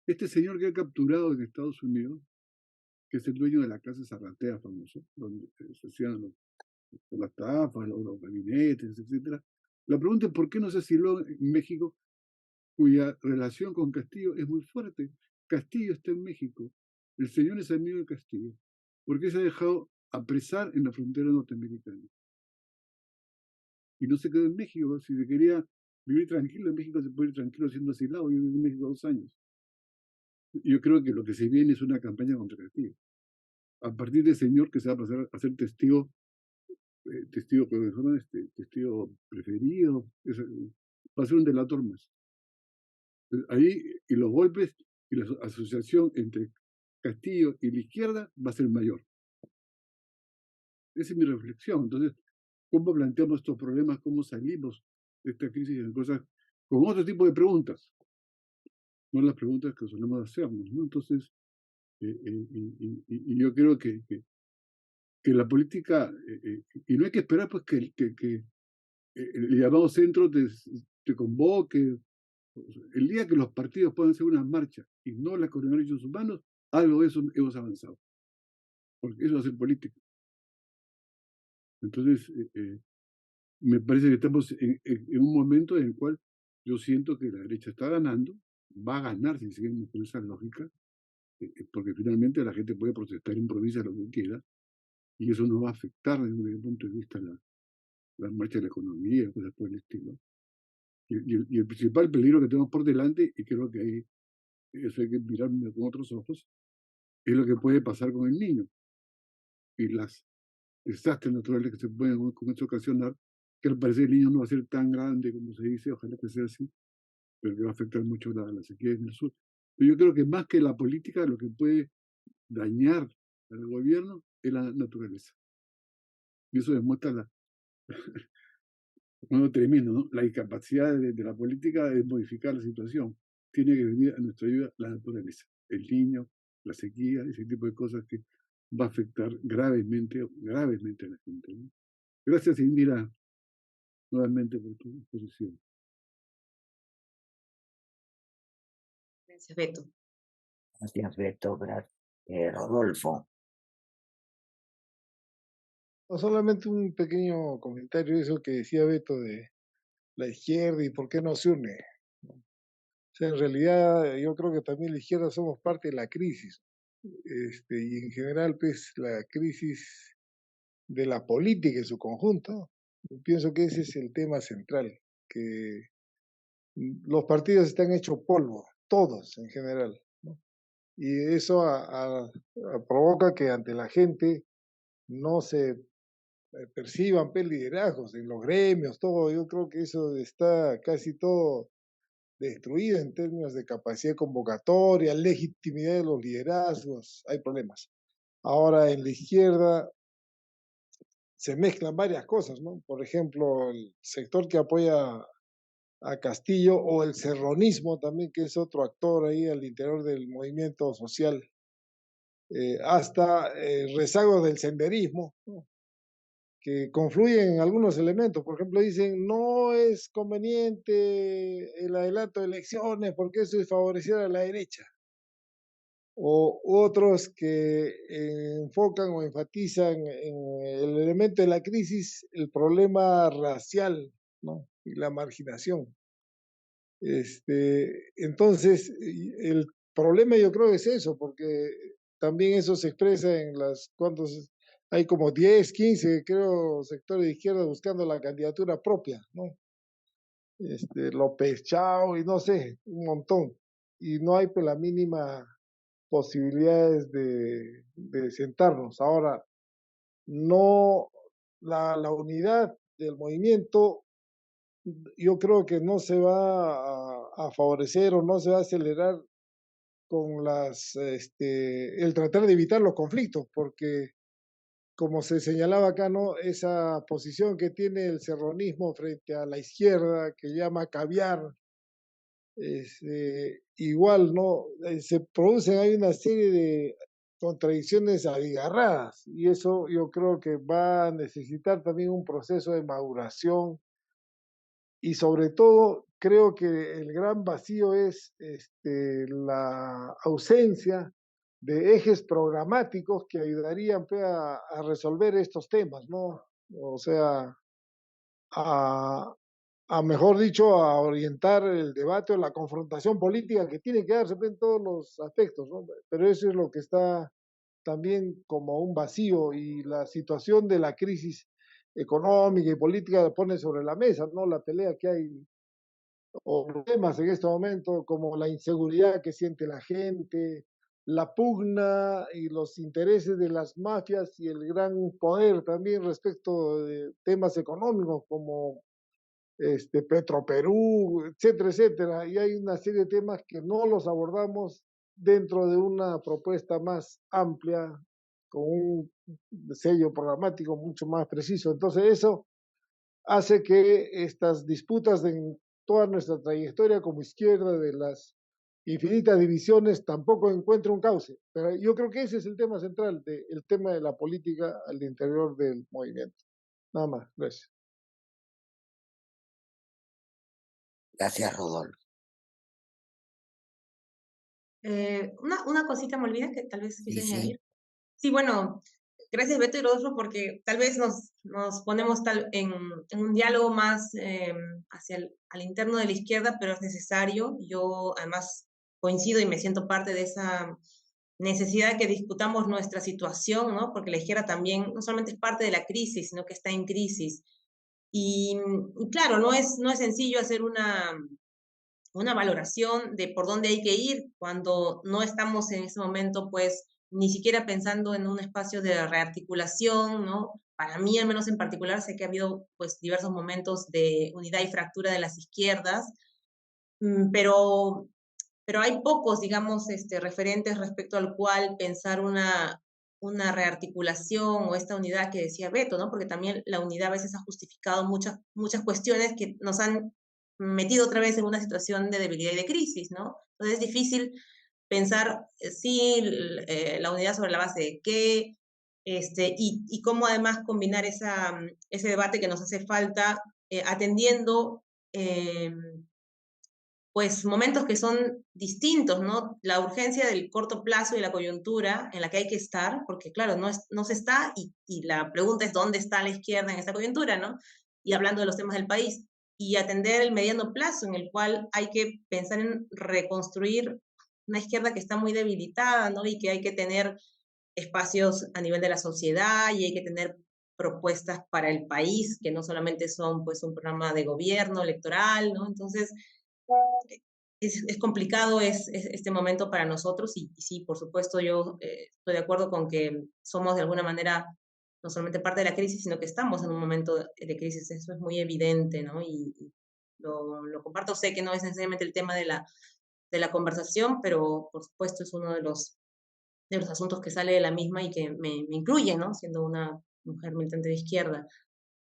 Este señor que ha capturado en Estados Unidos, que es el dueño de la casa Zarratea famoso, donde se hacían las tapas, los gabinetes, etcétera. La pregunta es por qué no se asiló en México, cuya relación con Castillo es muy fuerte. Castillo está en México, el señor es amigo de Castillo. ¿Por qué se ha dejado apresar en la frontera norteamericana? Y no se quedó en México. Si se quería vivir tranquilo en México, se puede ir tranquilo siendo asilado. Yo viví en México 2 años. Yo creo que lo que se viene es una campaña contra Castillo. A partir del señor que se va a pasar a ser testigo testigo preferido, va a ser un delator más. Ahí, y los golpes y la asociación entre Castillo y la izquierda va a ser mayor. Esa es mi reflexión. Entonces, ¿cómo planteamos estos problemas? ¿Cómo salimos de esta crisis de cosas? Con otro tipo de preguntas, no las preguntas que solemos hacernos, ¿no? Entonces, y yo creo que la política, y no hay que esperar pues que el llamado centro te convoque. El día que los partidos puedan hacer una marcha y no la Coordinadora de Derechos Humanos, algo de eso hemos avanzado. Porque eso va a ser política. Entonces, me parece que estamos en un momento en el cual yo siento que la derecha está ganando, va a ganar si seguimos con esa lógica, porque finalmente la gente puede protestar en provincia lo que quiera, y eso no va a afectar desde mi punto de vista la marcha de la economía, cosas por el estilo. Y el principal peligro que tenemos por delante, y creo que eso hay que mirarlo con otros ojos, es lo que puede pasar con el niño y las desastres naturales que se pueden con eso ocasionar, que al parecer el niño no va a ser tan grande como se dice, ojalá que sea así, pero que va a afectar mucho la sequía en el sur. Pero yo creo que más que la política, lo que puede dañar al gobierno es la naturaleza. Y eso demuestra bueno, tremendo, ¿no? La incapacidad de la política de modificar la situación. Tiene que venir a nuestra ayuda la naturaleza, el niño, la sequía, ese tipo de cosas que va a afectar gravemente a la gente, ¿no? Gracias, Indira, nuevamente por tu exposición. Gracias, Beto. Gracias, Beto. Gracias. Rodolfo. No, solamente un pequeño comentario, eso que decía Beto de la izquierda y por qué no se une. ¿No? O sea, en realidad yo creo que también la izquierda somos parte de la crisis. Y en general, pues, la crisis de la política en su conjunto. Yo pienso que ese es el tema central, que los partidos están hechos polvo, todos en general, ¿no? Y eso provoca que ante la gente no se perciban liderazgos en los gremios, todo. Yo creo que eso está casi todo destruido en términos de capacidad convocatoria, legitimidad de los liderazgos, hay problemas. Ahora en la izquierda se mezclan varias cosas, ¿no? Por ejemplo, el sector que apoya a Castillo o el serronismo también, que es otro actor ahí al interior del movimiento social, hasta rezagos del senderismo, ¿no? Que confluyen en algunos elementos. Por ejemplo, dicen, no es conveniente el adelanto de elecciones porque eso es favorecer a la derecha. O otros que enfocan o enfatizan en el elemento de la crisis el problema racial, ¿no? Y la marginación. Entonces, el problema yo creo que es eso, porque también eso se expresa en hay como 10, 15, creo, sectores de izquierda buscando la candidatura propia, ¿no? López Chao y no sé, un montón. Y no hay pues la mínima posibilidades de sentarnos. Ahora, no, la unidad del movimiento yo creo que no se va a favorecer o no se va a acelerar con el tratar de evitar los conflictos, porque como se señalaba acá, ¿no? Esa posición que tiene el serronismo frente a la izquierda, que llama caviar, igual, ¿no? Se producen, hay una serie de contradicciones abigarradas, y eso yo creo que va a necesitar también un proceso de maduración, y sobre todo creo que el gran vacío es la ausencia de ejes programáticos que ayudarían pues, a resolver estos temas, ¿no? O sea, mejor dicho, a orientar el debate o la confrontación política que tiene que darse pues, en todos los aspectos, ¿no? Pero eso es lo que está también como un vacío, y la situación de la crisis económica y política la pone sobre la mesa, ¿no? La pelea que hay o temas en este momento como la inseguridad que siente la gente, la pugna y los intereses de las mafias y el gran poder también respecto de temas económicos como Petroperú, etcétera, etcétera. Y hay una serie de temas que no los abordamos dentro de una propuesta más amplia, con un sello programático mucho más preciso. Entonces eso hace que estas disputas en toda nuestra trayectoria como izquierda, de las infinitas divisiones, tampoco encuentren un cauce. Pero yo creo que ese es el tema central, el tema de la política al interior del movimiento. Nada más, gracias. Gracias, Rodolfo. Una cosita, me olvida, que tal vez Sí, quise sí. añadir. Sí, bueno, gracias Beto y Rodolfo, porque tal vez nos ponemos en un diálogo más hacia al interno de la izquierda, pero es necesario. Yo además coincido y me siento parte de esa necesidad de que discutamos nuestra situación, ¿no? Porque la izquierda también no solamente es parte de la crisis, sino que está en crisis. Y claro, no es sencillo hacer una valoración de por dónde hay que ir cuando no estamos en ese momento, pues, ni siquiera pensando en un espacio de rearticulación, ¿no? Para mí, al menos en particular, sé que ha habido, pues, diversos momentos de unidad y fractura de las izquierdas, pero hay pocos, digamos, referentes respecto al cual pensar una rearticulación o esta unidad que decía Beto, ¿no? Porque también la unidad a veces ha justificado muchas cuestiones que nos han metido otra vez en una situación de debilidad y de crisis, ¿no? Entonces es difícil pensar, sí, la unidad sobre la base de qué, y cómo además combinar ese debate que nos hace falta, atendiendo pues momentos que son distintos, ¿no? La urgencia del corto plazo y la coyuntura en la que hay que estar, porque claro, no se está, y la pregunta es dónde está la izquierda en esta coyuntura, ¿no? Y hablando de los temas del país, y atender el mediano plazo en el cual hay que pensar en reconstruir una izquierda que está muy debilitada, ¿no? Y que hay que tener espacios a nivel de la sociedad y hay que tener propuestas para el país, que no solamente son pues un programa de gobierno electoral, ¿no? Entonces, es complicado este momento para nosotros y sí, por supuesto, yo estoy de acuerdo con que somos de alguna manera no solamente parte de la crisis, sino que estamos en un momento de crisis, eso es muy evidente, ¿no? Y lo comparto, sé que no es necesariamente el tema de la conversación, pero por supuesto es uno de los asuntos que sale de la misma y que me incluye, ¿no? Siendo una mujer militante de izquierda.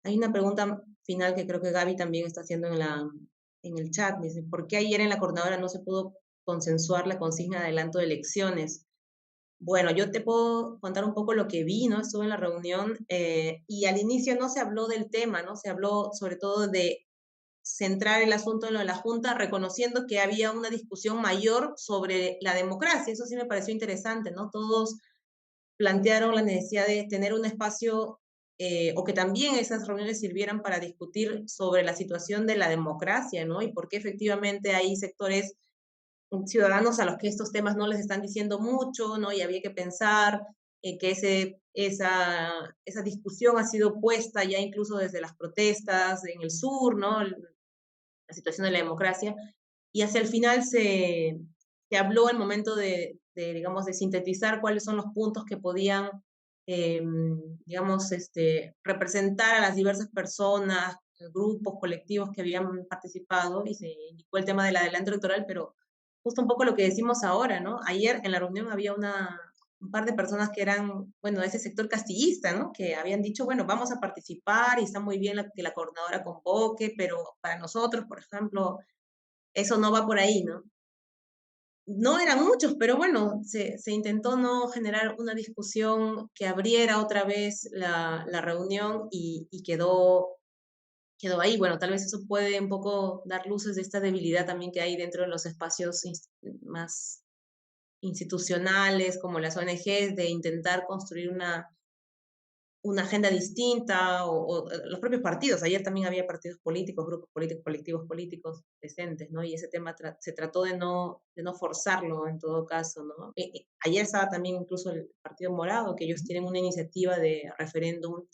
Hay una pregunta final que creo que Gaby también está haciendo en el chat. Dice, ¿por qué ayer en la coordinadora no se pudo consensuar la consigna de adelanto de elecciones? Bueno, yo te puedo contar un poco lo que vi, ¿no? Estuve en la reunión y al inicio no se habló del tema, ¿no? Se habló sobre todo de centrar el asunto en lo de la Junta, reconociendo que había una discusión mayor sobre la democracia. Eso sí me pareció interesante, ¿no? Todos plantearon la necesidad de tener un espacio o que también esas reuniones sirvieran para discutir sobre la situación de la democracia, ¿no? Y por qué efectivamente hay sectores ciudadanos a los que estos temas no les están diciendo mucho, ¿no? Y había que pensar que esa discusión ha sido puesta ya incluso desde las protestas en el sur, ¿no? La situación de la democracia, y hacia el final se habló el momento digamos, de sintetizar cuáles son los puntos que podían, digamos, representar a las diversas personas, grupos, colectivos que habían participado, y se indicó el tema del adelanto electoral, pero justo un poco lo que decimos ahora, ¿no? Ayer en la reunión había un par de personas que eran, bueno, de ese sector castillista, ¿no? Que habían dicho, bueno, vamos a participar y está muy bien que la coordinadora convoque, pero para nosotros, por ejemplo, eso no va por ahí, ¿no? No eran muchos, pero bueno, se intentó no generar una discusión que abriera otra vez la reunión y quedó ahí. Bueno, tal vez eso puede un poco dar luces de esta debilidad también que hay dentro de los espacios más institucionales, como las ONGs, de intentar construir una agenda distinta, o los propios partidos. Ayer también había partidos políticos, grupos políticos, colectivos políticos presentes, ¿no? Y ese tema se trató de no forzarlo en todo caso, ¿no? Ayer estaba también incluso el Partido Morado, que ellos tienen una iniciativa de referéndum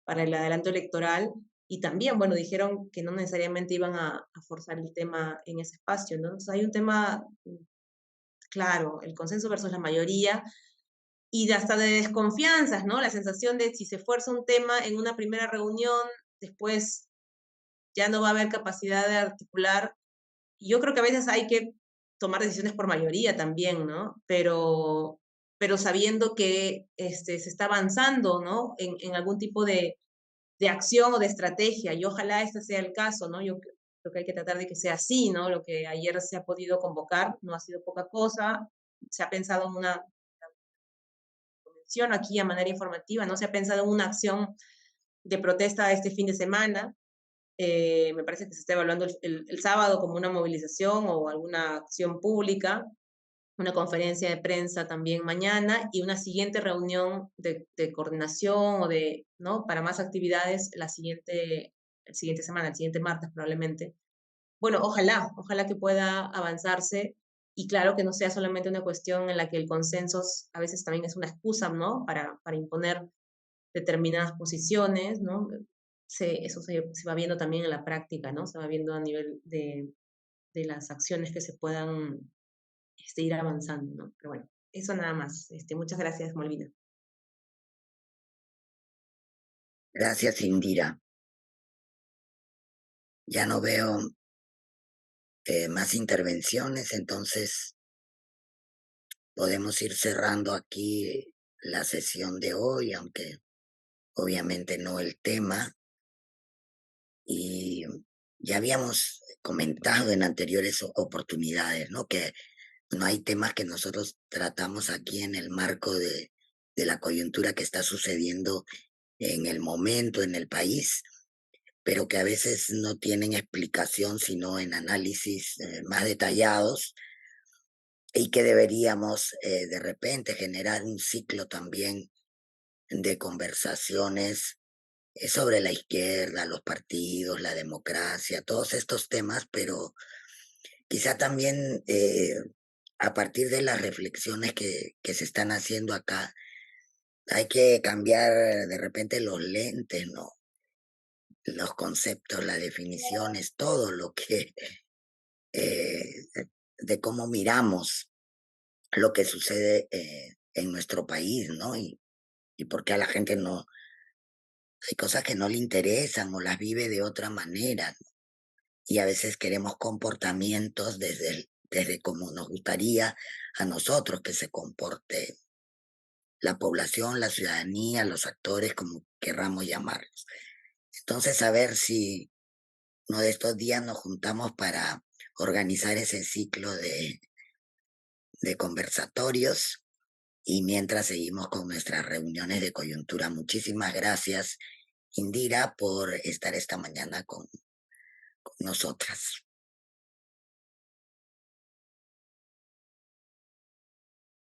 para el adelanto electoral, y también, bueno, dijeron que no necesariamente iban a forzar el tema en ese espacio, ¿no? Entonces hay un tema, claro, el consenso versus la mayoría, y hasta de desconfianzas, ¿no? La sensación de si se fuerza un tema en una primera reunión, después ya no va a haber capacidad de articular. Yo creo que a veces hay que tomar decisiones por mayoría también, ¿no? Pero sabiendo que se está avanzando, ¿no? En algún tipo de acción o de estrategia, y ojalá este sea el caso, ¿no? Yo creo que hay que tratar de que sea así, ¿no? Lo que ayer se ha podido convocar no ha sido poca cosa, se ha pensado en una aquí a manera informativa, no se ha pensado en una acción de protesta este fin de semana. Me parece que se está evaluando el sábado como una movilización o alguna acción pública, una conferencia de prensa también mañana y una siguiente reunión de coordinación ¿no? Para más actividades el siguiente semana, el siguiente martes probablemente. Bueno, ojalá que pueda avanzarse, y claro que no sea solamente una cuestión en la que el consenso a veces también es una excusa, ¿no? Para imponer determinadas posiciones, ¿no? Eso se va viendo también en la práctica, ¿no? Se va viendo a nivel de las acciones que se puedan ir avanzando, ¿no? Pero bueno, eso nada más. Muchas gracias, Malvina. Gracias, Indira. Ya no veo más intervenciones, entonces podemos ir cerrando aquí la sesión de hoy, aunque obviamente no el tema. Y ya habíamos comentado en anteriores oportunidades, ¿no? Que no hay temas que nosotros tratamos aquí en el marco de la coyuntura que está sucediendo en el momento en el país, pero que a veces no tienen explicación sino en análisis más detallados, y que deberíamos de repente generar un ciclo también de conversaciones sobre la izquierda, los partidos, la democracia, todos estos temas, pero quizá también a partir de las reflexiones que se están haciendo acá, hay que cambiar de repente los lentes, ¿no? Los conceptos, las definiciones, todo lo que eh, de cómo miramos lo que sucede en nuestro país, ¿no? Y por qué a la gente no, hay cosas que no le interesan o las vive de otra manera, ¿no? Y a veces queremos comportamientos desde cómo nos gustaría a nosotros que se comporte la población, la ciudadanía, los actores, como querramos llamarlos. Entonces, a ver si uno de estos días nos juntamos para organizar ese ciclo de conversatorios y mientras seguimos con nuestras reuniones de coyuntura. Muchísimas gracias, Indira, por estar esta mañana con nosotras.